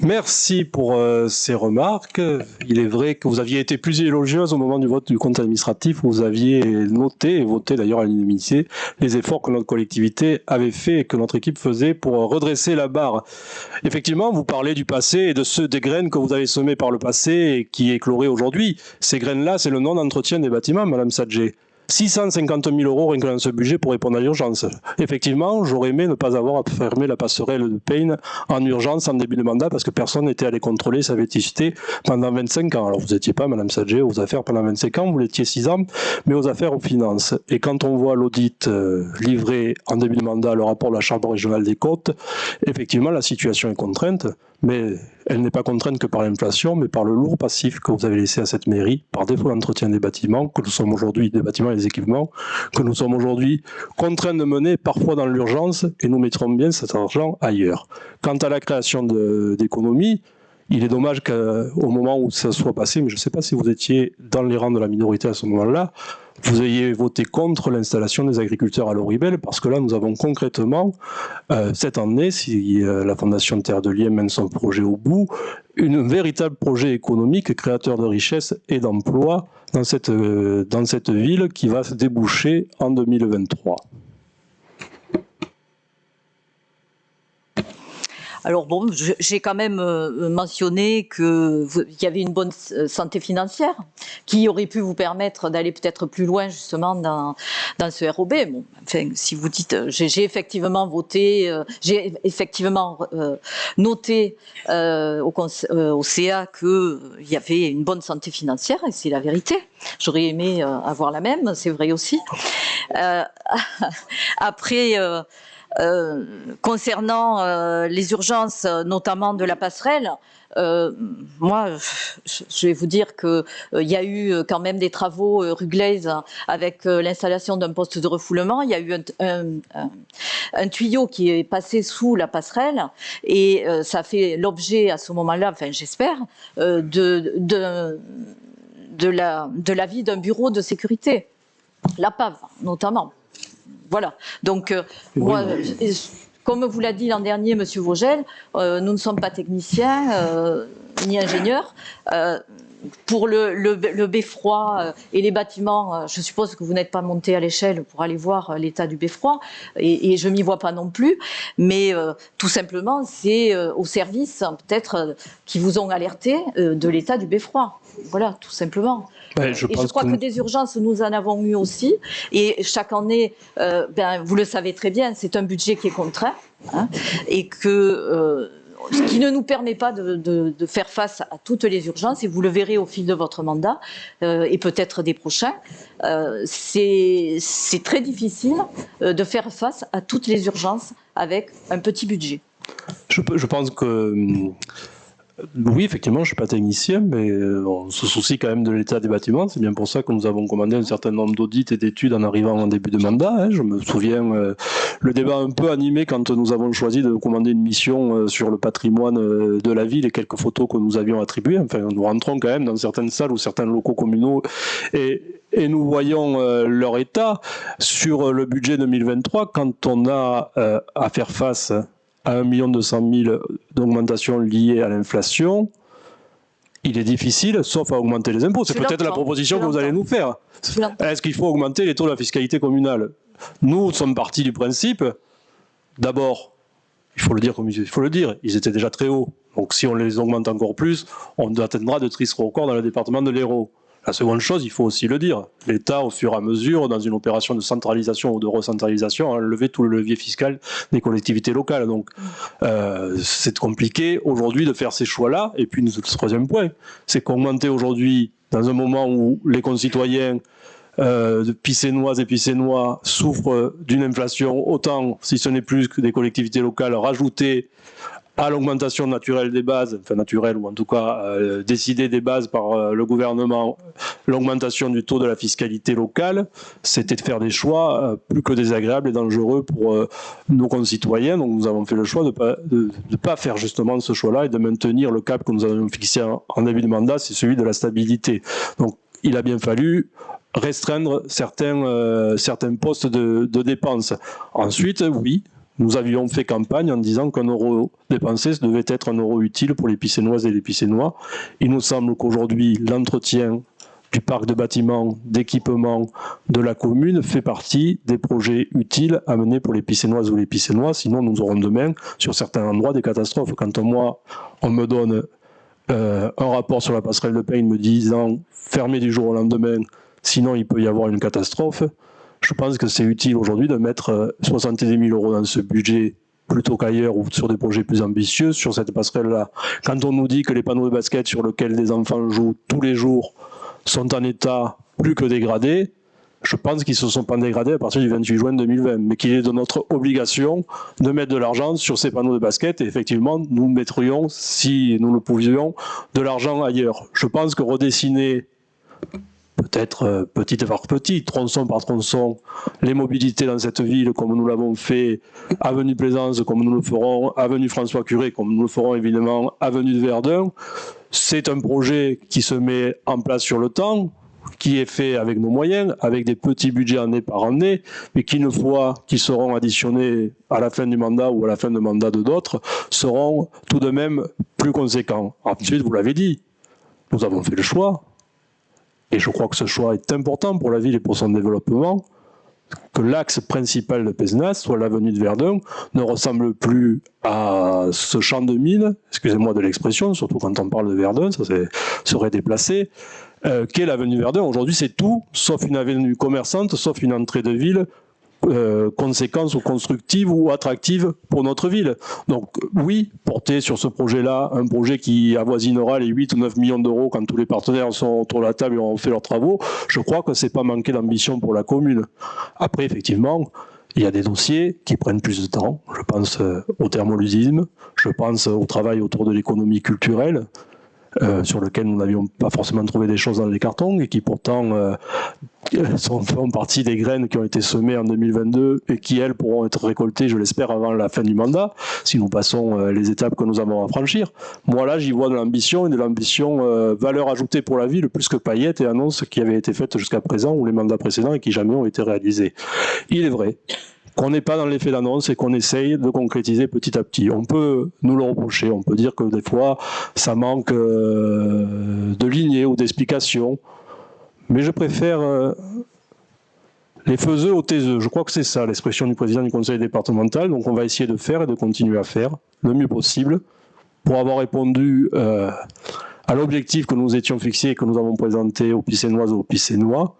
Merci pour ces remarques. Il est vrai que vous aviez été plus élogieuse au moment du vote du compte administratif. Vous aviez noté et voté d'ailleurs à l'unanimité les efforts que notre collectivité avait fait et que notre équipe faisait pour redresser la barre. Effectivement, vous parlez du passé et de des graines que vous avez semées par le passé et qui écloraient aujourd'hui. Ces graines-là, c'est le non-entretien des bâtiments, Madame Sadger. 650 000 € rien que dans ce budget pour répondre à l'urgence. Effectivement, j'aurais aimé ne pas avoir à fermer la passerelle de Payne en urgence en début de mandat parce que personne n'était allé contrôler sa vétusté pendant 25 ans. Alors vous n'étiez pas, Madame Sadger, aux affaires pendant 25 ans, vous l'étiez 6 ans, mais aux affaires aux finances. Et quand on voit l'audit livré en début de mandat, le rapport de la Chambre régionale des Côtes, effectivement la situation est contrainte, mais elle n'est pas contrainte que par l'inflation, mais par le lourd passif que vous avez laissé à cette mairie, par défaut d'entretien des bâtiments, que nous sommes aujourd'hui, des bâtiments et des équipements, que nous sommes aujourd'hui contraints de mener, parfois dans l'urgence, et nous mettrons bien cet argent ailleurs. Quant à la création d'économies, il est dommage qu'au moment où ça soit passé, mais je ne sais pas si vous étiez dans les rangs de la minorité à ce moment-là, vous ayez voté contre l'installation des agriculteurs à l'Oribel, parce que là, nous avons concrètement, cette année, si la Fondation Terre de Liens mène son projet au bout, un véritable projet économique créateur de richesses et d'emplois dans cette ville qui va se déboucher en 2023. Alors bon, j'ai quand même mentionné qu'il y avait une bonne santé financière qui aurait pu vous permettre d'aller peut-être plus loin justement dans ce ROB. Bon, enfin, si vous dites, j'ai effectivement voté, j'ai effectivement noté au CA qu'il y avait une bonne santé financière et c'est la vérité. J'aurais aimé avoir la même, c'est vrai aussi. Après... concernant les urgences, notamment de la passerelle, moi, je vais vous dire qu'il y a eu quand même des travaux rue Glaise avec l'installation d'un poste de refoulement. Il y a eu un tuyau qui est passé sous la passerelle et ça fait l'objet à ce moment-là, enfin j'espère, de l'avis d'un bureau de sécurité, la PAV notamment. Voilà, donc moi, comme vous l'a dit l'an dernier, Monsieur Vogel, nous ne sommes pas techniciens ni ingénieurs. Pour le beffroi et les bâtiments, je suppose que vous n'êtes pas monté à l'échelle pour aller voir l'état du beffroi, et je m'y vois pas non plus, mais tout simplement, c'est aux services peut-être qui vous ont alerté de l'état du beffroi. Voilà, tout simplement. Ben, Je crois que des urgences, nous en avons eu aussi. Et chaque année, vous le savez très bien, c'est un budget qui est contraint. Hein, et que ce qui ne nous permet pas de faire face à toutes les urgences, et vous le verrez au fil de votre mandat, et peut-être des prochains, c'est très difficile de faire face à toutes les urgences avec un petit budget. Je pense que... Oui, effectivement, je ne suis pas technicien, mais on se soucie quand même de l'état des bâtiments. C'est bien pour ça que nous avons commandé un certain nombre d'audits et d'études en arrivant en début de mandat. Hein. Je me souviens le débat un peu animé quand nous avons choisi de commander une mission sur le patrimoine de la ville et quelques photos que nous avions attribuées. Enfin, nous rentrons quand même dans certaines salles ou certains locaux communaux et nous voyons leur état. Sur le budget 2023, quand on a à faire face à 1 200 000 d'augmentation liée à l'inflation, il est difficile, sauf à augmenter les impôts. C'est peut-être la proposition que vous allez nous faire. Est-ce qu'il faut augmenter les taux de la fiscalité communale? Nous sommes partis du principe, d'abord, il faut le dire comme il faut le dire, ils étaient déjà très hauts. Donc si on les augmente encore plus, on atteindra de tristes records dans le département de l'Hérault. La seconde chose, il faut aussi le dire, l'État, au fur et à mesure, dans une opération de centralisation ou de recentralisation, a enlevé tout le levier fiscal des collectivités locales. Donc, c'est compliqué aujourd'hui de faire ces choix-là. Et puis, le troisième point, c'est qu'augmenter aujourd'hui, dans un moment où les concitoyens Picénoises et Picénois souffrent d'une inflation autant, si ce n'est plus, que des collectivités locales, rajouter à l'augmentation naturelle des bases, enfin naturelle ou en tout cas décidée des bases par le gouvernement, l'augmentation du taux de la fiscalité locale, c'était de faire des choix plus que désagréables et dangereux pour nos concitoyens. Donc nous avons fait le choix de ne pas faire justement ce choix-là et de maintenir le cap que nous avions fixé en début de mandat, c'est celui de la stabilité. Donc il a bien fallu restreindre certains postes de dépenses. Ensuite, oui, nous avions fait campagne en disant qu'un euro dépensé devait être un euro utile pour les Picénoises et les Picénois. Il nous semble qu'aujourd'hui, l'entretien du parc de bâtiments, d'équipements de la commune fait partie des projets utiles à mener pour les Picénoises ou les Picénois. Sinon, nous aurons demain, sur certains endroits, des catastrophes. Quand moi, on me donne un rapport sur la passerelle de Payne me disant fermer du jour au lendemain, sinon il peut y avoir une catastrophe. Je pense que c'est utile aujourd'hui de mettre 70 000 euros dans ce budget plutôt qu'ailleurs ou sur des projets plus ambitieux sur cette passerelle-là. Quand on nous dit que les panneaux de basket sur lesquels des enfants jouent tous les jours sont en état plus que dégradé, je pense qu'ils ne se sont pas dégradés à partir du 28 juin 2020, mais qu'il est de notre obligation de mettre de l'argent sur ces panneaux de basket et effectivement nous mettrions, si nous le pouvions, de l'argent ailleurs. Je pense que redessiner peut-être petit par petit, tronçon par tronçon, les mobilités dans cette ville, comme nous l'avons fait, avenue Plaisance, comme nous le ferons, avenue François Curé, comme nous le ferons évidemment, avenue de Verdun. C'est un projet qui se met en place sur le temps, qui est fait avec nos moyens, avec des petits budgets année par année, mais qui, une fois qu'ils seront additionnés à la fin du mandat ou à la fin de mandat de d'autres, seront tout de même plus conséquents. Ensuite, vous l'avez dit, nous avons fait le choix. Et je crois que ce choix est important pour la ville et pour son développement, que l'axe principal de Pézenas, soit l'avenue de Verdun, ne ressemble plus à ce champ de mine, excusez-moi de l'expression, surtout quand on parle de Verdun, ça serait déplacé, qu'est l'avenue de Verdun. Aujourd'hui, c'est tout, sauf une avenue commerçante, sauf une entrée de ville, conséquence ou constructive ou attractive pour notre ville. Donc oui, porter sur ce projet-là, un projet qui avoisinera les 8 ou 9 millions d'euros quand tous les partenaires sont autour de la table et ont fait leurs travaux, je crois que c'est pas manquer d'ambition pour la commune. Après, effectivement, il y a des dossiers qui prennent plus de temps. Je pense au thermoludisme, je pense au travail autour de l'économie culturelle, sur lequel nous n'avions pas forcément trouvé des choses dans les cartons et qui pourtant font partie des graines qui ont été semées en 2022 et qui, elles, pourront être récoltées, je l'espère, avant la fin du mandat, si nous passons les étapes que nous avons à franchir. Moi, là, j'y vois de l'ambition et de l'ambition valeur ajoutée pour la ville, plus que paillettes et annonces qui avaient été faites jusqu'à présent ou les mandats précédents et qui jamais ont été réalisées. Il est vrai qu'on n'est pas dans l'effet d'annonce et qu'on essaye de concrétiser petit à petit. On peut nous le reprocher, on peut dire que des fois, ça manque de lignées ou d'explications, mais je préfère les faiseux aux taiseux. Je crois que c'est ça l'expression du président du conseil départemental, donc on va essayer de faire et de continuer à faire le mieux possible pour avoir répondu à l'objectif que nous étions fixés et que nous avons présenté aux Picénoises et aux Picénois.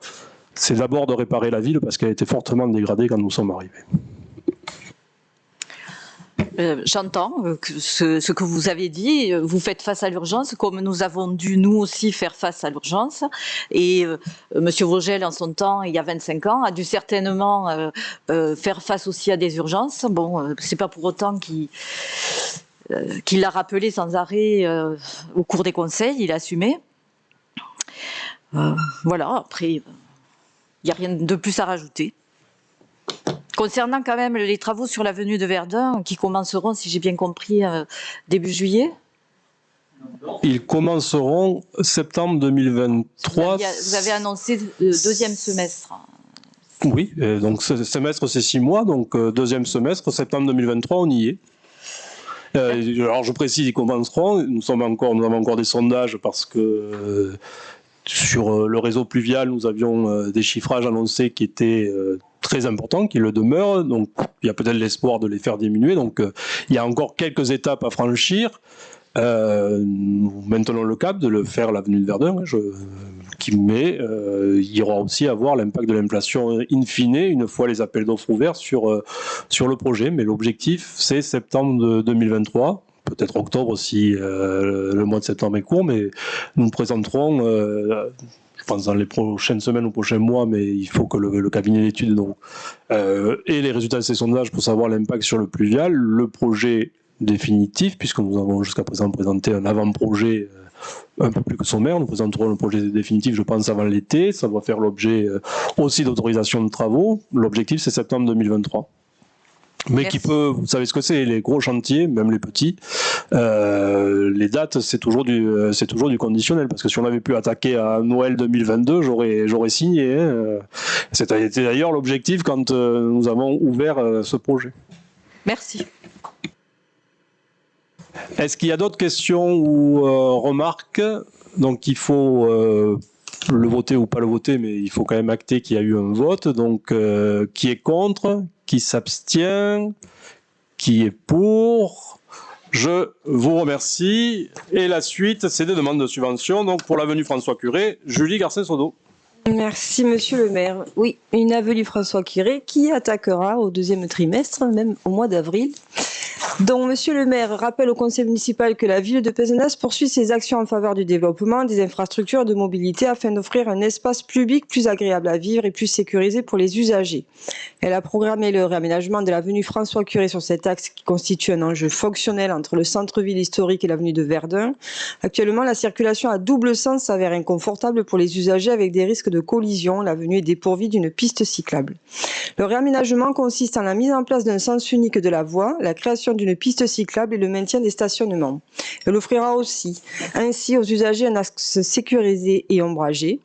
C'est d'abord de réparer la ville parce qu'elle a été fortement dégradée quand nous sommes arrivés. J'entends ce que vous avez dit. Vous faites face à l'urgence, comme nous avons dû nous aussi faire face à l'urgence. Et Monsieur Vogel, en son temps, il y a 25 ans, a dû certainement faire face aussi à des urgences. Bon, c'est pas pour autant qu'il l'a rappelé sans arrêt au cours des conseils. Il a assumé. Voilà. Après. Il n'y a rien de plus à rajouter. Concernant quand même les travaux sur l'avenue de Verdun, qui commenceront, si j'ai bien compris, début juillet. Ils commenceront septembre 2023. Vous avez annoncé le deuxième semestre. Oui, donc ce semestre c'est 6 mois, donc deuxième semestre, septembre 2023, on y est. Alors je précise, ils commenceront. Nous avons encore des sondages parce que sur le réseau pluvial, nous avions des chiffrages annoncés qui étaient très importants, qui le demeurent. Donc, il y a peut-être l'espoir de les faire diminuer. Donc, il y a encore quelques étapes à franchir. Nous maintenons le cap de le faire l'avenue de Verdun. Je mais il y aura aussi à voir l'impact de l'inflation in fine, une fois les appels d'offres ouverts sur le projet. Mais l'objectif, c'est septembre 2023. Peut-être octobre si le mois de septembre est court, mais nous présenterons, je pense dans les prochaines semaines ou prochains mois, mais il faut que le cabinet d'études ait les résultats de ces sondages pour savoir l'impact sur le pluvial, le projet définitif, puisque nous avons jusqu'à présent présenté un avant-projet un peu plus que sommaire. Nous présenterons le projet définitif, je pense, avant l'été. Ça va faire l'objet aussi d'autorisation de travaux. L'objectif, c'est septembre 2023. Mais Merci. qui peut, vous savez ce que c'est, les gros chantiers, même les petits, les dates, c'est toujours du conditionnel, parce que si on avait pu attaquer à Noël 2022, j'aurais signé. Hein. C'était d'ailleurs l'objectif quand nous avons ouvert ce projet. Merci. Est-ce qu'il y a d'autres questions ou remarques? Donc il faut le voter ou pas le voter, mais il faut quand même acter qu'il y a eu un vote. Donc qui est contre? Qui s'abstient? Qui est pour? Je vous remercie. Et la suite, c'est des demandes de subvention. Donc pour l'avenue François Curé, Julie Garcin-Sodo. Merci Monsieur le maire. Oui, une avenue François Curé qui attaquera au deuxième trimestre, même au mois d'avril. Donc, Monsieur le maire rappelle au conseil municipal que la ville de Pézenas poursuit ses actions en faveur du développement des infrastructures de mobilité afin d'offrir un espace public plus agréable à vivre et plus sécurisé pour les usagers. Elle a programmé le réaménagement de l'avenue François Curé sur cet axe qui constitue un enjeu fonctionnel entre le centre-ville historique et l'avenue de Verdun. Actuellement, la circulation à double sens s'avère inconfortable pour les usagers avec des risques de collision. L'avenue est dépourvue d'une piste cyclable. Le réaménagement consiste en la mise en place d'un sens unique de la voie, la création d'une piste cyclable et le maintien des stationnements. Elle offrira aussi ainsi aux usagers un axe sécurisé et ombragé.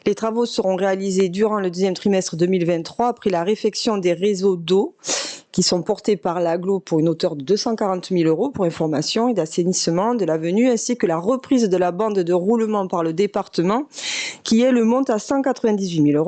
Les travaux seront réalisés durant le deuxième trimestre 2023 après la réfection des réseaux d'eau qui sont portés par l'AGLO pour une hauteur de 240 000 € pour information et d'assainissement de l'avenue, ainsi que la reprise de la bande de roulement par le département, qui elle monte à 198 000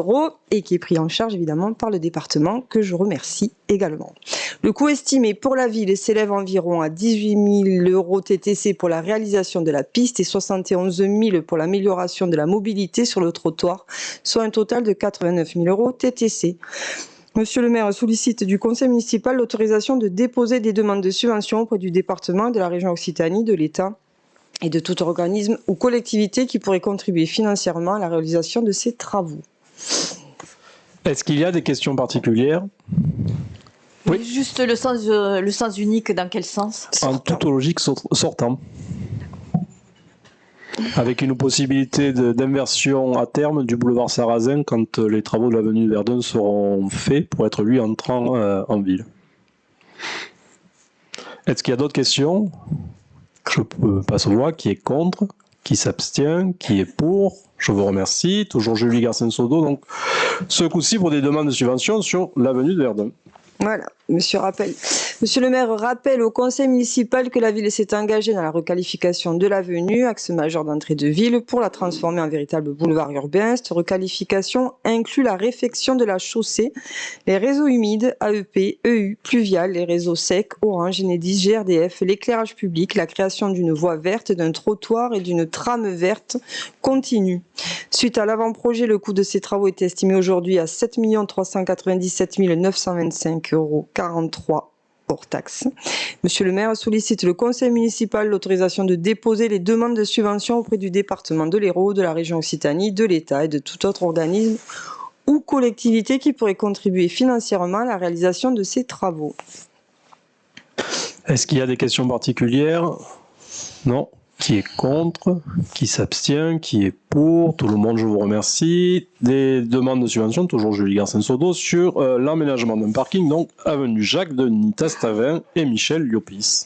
€ et qui est pris en charge évidemment par le département, que je remercie également. Le coût estimé pour la ville s'élève environ à 18 000 € TTC pour la réalisation de la piste et 71 000 pour l'amélioration de la mobilité sur le trottoir, soit un total de 89 000 € TTC. Monsieur le maire sollicite du conseil municipal l'autorisation de déposer des demandes de subvention auprès du département, de la région Occitanie, de l'État et de tout organisme ou collectivité qui pourrait contribuer financièrement à la réalisation de ces travaux. Est-ce qu'il y a des questions particulières? Oui. Juste le sens unique, dans quel sens? En toute logique sortant. Avec une possibilité d'inversion à terme du boulevard Sarrazin quand les travaux de l'avenue Verdun seront faits pour être lui entrant en ville. Est-ce qu'il y a d'autres questions? Je passe aux voix. Qui est contre? Qui s'abstient? Qui est pour? Je vous remercie. Toujours Julie Garcin-Sodo. Donc, ce coup-ci pour des demandes de subvention sur l'avenue de Verdun. Voilà, monsieur le maire rappelle au conseil municipal que la ville s'est engagée dans la requalification de l'avenue, axe majeur d'entrée de ville, pour la transformer en véritable boulevard urbain. Cette requalification inclut la réfection de la chaussée, les réseaux humides, AEP, EU, pluvial, les réseaux secs, Orange, Enedis, GRDF, l'éclairage public, la création d'une voie verte, d'un trottoir et d'une trame verte continue. Suite à l'avant-projet, le coût de ces travaux est estimé aujourd'hui à 7 397 925 € 43 hors taxe. Monsieur le maire sollicite le conseil municipal l'autorisation de déposer les demandes de subvention auprès du département de l'Hérault, de la région Occitanie, de l'État et de tout autre organisme ou collectivité qui pourrait contribuer financièrement à la réalisation de ces travaux. Est-ce qu'il y a des questions particulières? Non. Qui est contre? Qui s'abstient? Qui est pour? Tout le monde, je vous remercie. Des demandes de subvention, toujours Julie Garcin-Sodo, sur l'aménagement d'un parking, donc avenue Jacques Denis Tastavin et Michel Liopis.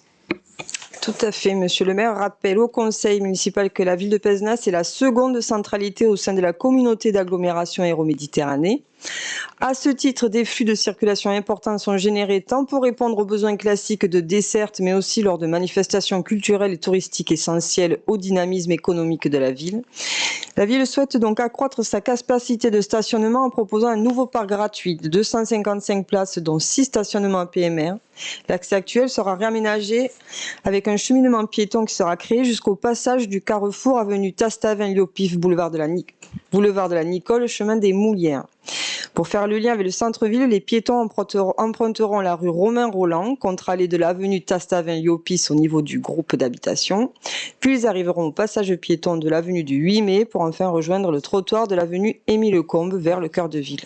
Tout à fait, monsieur le maire rappelle au conseil municipal que la ville de Pézenas est la seconde centralité au sein de la communauté d'agglomération Hérault-Méditerranée. À ce titre, des flux de circulation importants sont générés tant pour répondre aux besoins classiques de desserte, mais aussi lors de manifestations culturelles et touristiques essentielles au dynamisme économique de la ville. La ville souhaite donc accroître sa capacité de stationnement en proposant un nouveau parc gratuit de 255 places, dont 6 stationnements à PMR. L'accès actuel sera réaménagé avec un cheminement piéton qui sera créé jusqu'au passage du carrefour avenue Tastavin-Liopif, boulevard de la Nicole, chemin des Moulières. Pour faire le lien avec le centre-ville, les piétons emprunteront la rue Romain-Roland, contre-allée de l'avenue Tastavin-Liopis au niveau du groupe d'habitation. Puis ils arriveront au passage piéton de l'avenue du 8 mai pour enfin rejoindre le trottoir de l'avenue Émile-Combes vers le cœur de ville.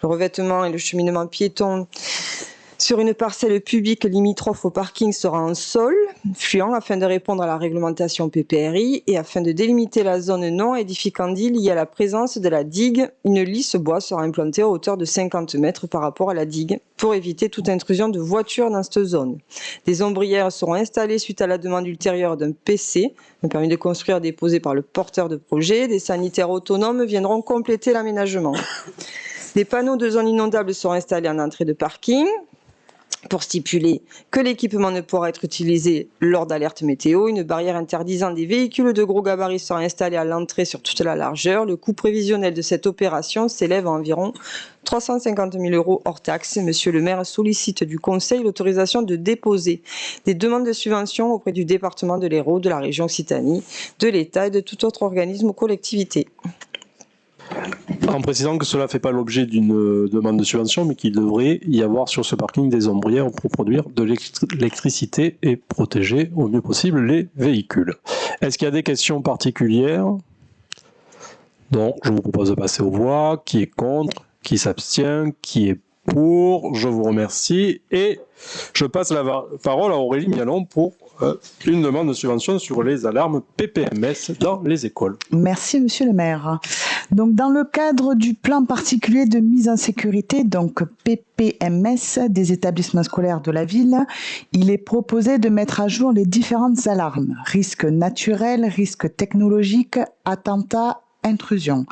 Le revêtement et le cheminement piéton sur une parcelle publique limitrophe au parking sera en sol, fluent, afin de répondre à la réglementation PPRI et afin de délimiter la zone non édificandie liée à la présence de la digue. Une lisse bois sera implantée à hauteur de 50 mètres par rapport à la digue pour éviter toute intrusion de voitures dans cette zone. Des ombrières seront installées suite à la demande ultérieure d'un PC, un permis de construire déposé par le porteur de projet. Des sanitaires autonomes viendront compléter l'aménagement. Des panneaux de zone inondable seront installés en entrée de parking, pour stipuler que l'équipement ne pourra être utilisé lors d'alertes météo. Une barrière interdisant des véhicules de gros gabarits sera installée à l'entrée sur toute la largeur. Le coût prévisionnel de cette opération s'élève à environ 350 000 € hors taxes. Monsieur le maire sollicite du Conseil l'autorisation de déposer des demandes de subvention auprès du département de l'Hérault, de la région Occitanie, de l'État et de tout autre organisme ou collectivité. En précisant que cela ne fait pas l'objet d'une demande de subvention, mais qu'il devrait y avoir sur ce parking des ombrières pour produire de l'électricité et protéger au mieux possible les véhicules. Est-ce qu'il y a des questions particulières? Donc, je vous propose de passer aux voix. Qui est contre? Qui s'abstient? Qui est pour? Je vous remercie. Et je passe la parole à Aurélie Mialon pour une demande de subvention sur les alarmes PPMS dans les écoles. Merci, monsieur le maire. Donc, dans le cadre du plan particulier de mise en sécurité, donc PPMS, des établissements scolaires de la ville, il est proposé de mettre à jour les différentes alarmes. Risques naturels, risques technologiques, attentats, intrusion.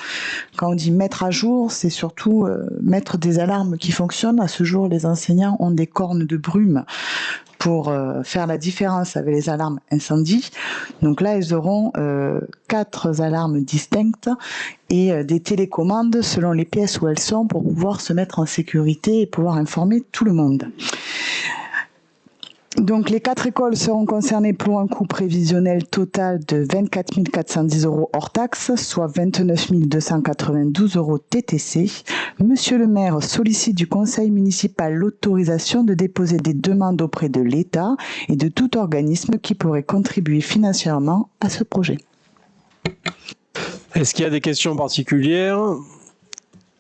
Quand on dit mettre à jour, c'est surtout mettre des alarmes qui fonctionnent. À ce jour, les enseignants ont des cornes de brume pour faire la différence avec les alarmes incendie. Donc là, ils auront 4 alarmes distinctes et des télécommandes selon les pièces où elles sont pour pouvoir se mettre en sécurité et pouvoir informer tout le monde. Donc, les 4 écoles seront concernées pour un coût prévisionnel total de 24 410 € hors taxes, soit 29 292 € TTC. Monsieur le maire sollicite du conseil municipal l'autorisation de déposer des demandes auprès de l'État et de tout organisme qui pourrait contribuer financièrement à ce projet. Est-ce qu'il y a des questions particulières?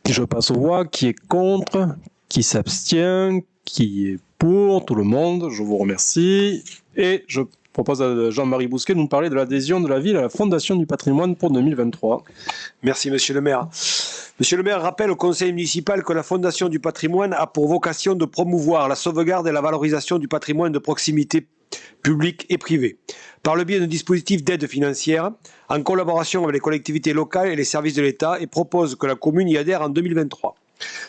Je passe aux voix. Qui est contre? Qui s'abstient? Qui est pour? Tout le monde, je vous remercie. Et je propose à Jean-Marie Bousquet de nous parler de l'adhésion de la ville à la Fondation du patrimoine pour 2023. Merci, monsieur le maire. Monsieur le maire rappelle au conseil municipal que la Fondation du patrimoine a pour vocation de promouvoir la sauvegarde et la valorisation du patrimoine de proximité public et privé, par le biais d'un dispositif d'aide financière, en collaboration avec les collectivités locales et les services de l'État, et propose que la commune y adhère en 2023.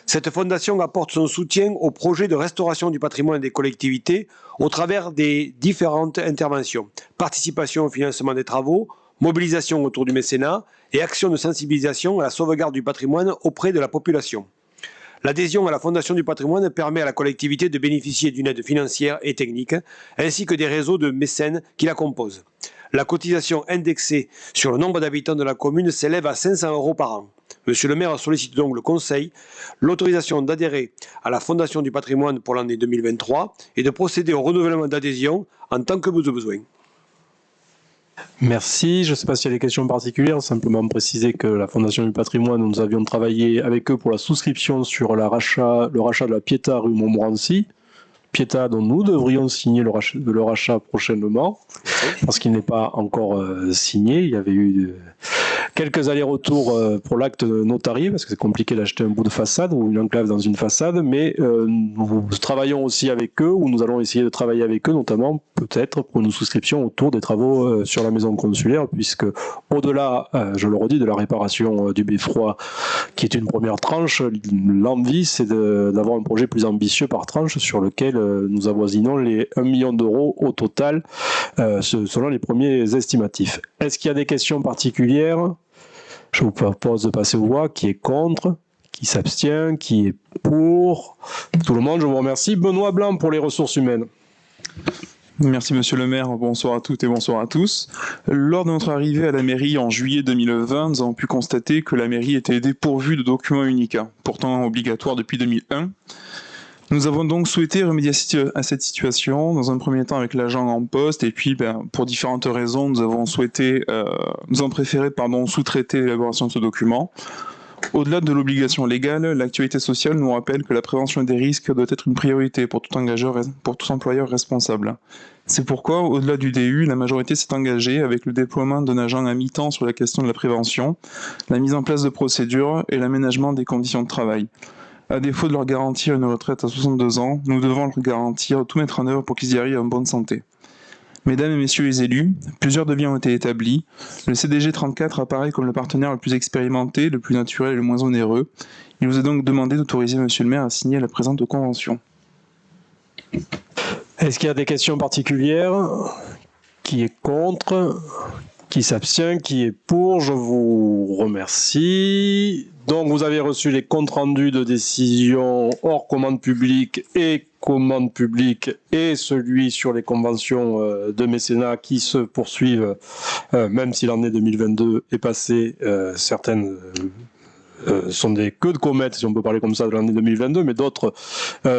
Cette fondation apporte son soutien au projet de restauration du patrimoine des collectivités au travers des différentes interventions, participation au financement des travaux, mobilisation autour du mécénat et actions de sensibilisation à la sauvegarde du patrimoine auprès de la population. L'adhésion à la Fondation du patrimoine permet à la collectivité de bénéficier d'une aide financière et technique, ainsi que des réseaux de mécènes qui la composent. La cotisation indexée sur le nombre d'habitants de la commune s'élève à 500 € par an. Monsieur le maire sollicite donc le Conseil l'autorisation d'adhérer à la Fondation du patrimoine pour l'année 2023 et de procéder au renouvellement d'adhésion en tant que de besoin. Merci. Je ne sais pas s'il y a des questions particulières. Simplement préciser que la Fondation du patrimoine, nous avions travaillé avec eux pour la souscription sur le rachat de la Pietà rue Montmorency. Pietà dont nous devrions signer le rachat prochainement, parce qu'il n'est pas encore signé. Il y avait eu quelques allers-retours pour l'acte notarié, parce que c'est compliqué d'acheter un bout de façade ou une enclave dans une façade, mais nous travaillons aussi avec eux, ou nous allons essayer de travailler avec eux, notamment peut-être pour une souscription autour des travaux sur la maison consulaire, puisque au-delà, je le redis, de la réparation du beffroi, qui est une première tranche, l'envie c'est d'avoir un projet plus ambitieux par tranche sur lequel nous avoisinons les 1 million d'euros au total, selon les premiers estimatifs. Est-ce qu'il y a des questions particulières ? Je vous propose de passer aux voix. Qui est contre? Qui s'abstient? Qui est pour? Tout le monde, je vous remercie. Benoît Blanc pour les ressources humaines. Merci Monsieur le maire, bonsoir à toutes et bonsoir à tous. Lors de notre arrivée à la mairie en juillet 2020, nous avons pu constater que la mairie était dépourvue de documents UNICA, pourtant obligatoires depuis 2001. Nous avons donc souhaité remédier à cette situation, dans un premier temps avec l'agent en poste, et puis pour différentes raisons, nous avons préféré sous-traiter l'élaboration de ce document. Au-delà de l'obligation légale, l'actualité sociale nous rappelle que la prévention des risques doit être une priorité pour tout employeur responsable. C'est pourquoi, au-delà du DU, la majorité s'est engagée avec le déploiement d'un agent à mi-temps sur la question de la prévention, la mise en place de procédures et l'aménagement des conditions de travail. À défaut de leur garantir une retraite à 62 ans, nous devons leur garantir tout mettre en œuvre pour qu'ils y arrivent en bonne santé. Mesdames et messieurs les élus, plusieurs devis ont été établis. Le CDG 34 apparaît comme le partenaire le plus expérimenté, le plus naturel et le moins onéreux. Il vous est donc demandé d'autoriser monsieur le maire à signer la présente convention. Est-ce qu'il y a des questions particulières? Qui est contre? Qui s'abstient? Qui est pour? Je vous remercie. Donc vous avez reçu les comptes rendus de décision hors commande publique et commande publique et celui sur les conventions de mécénat qui se poursuivent, même si l'année 2022 est passée, certaines sont des queues de comète, si on peut parler comme ça, de l'année 2022, mais d'autres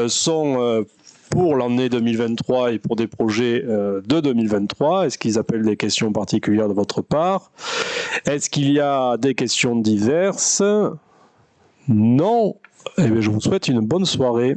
sont pour l'année 2023 et pour des projets de 2023. Est-ce qu'ils appellent des questions particulières de votre part? Est-ce qu'il y a des questions diverses? Non. Eh bien, je vous souhaite une bonne soirée.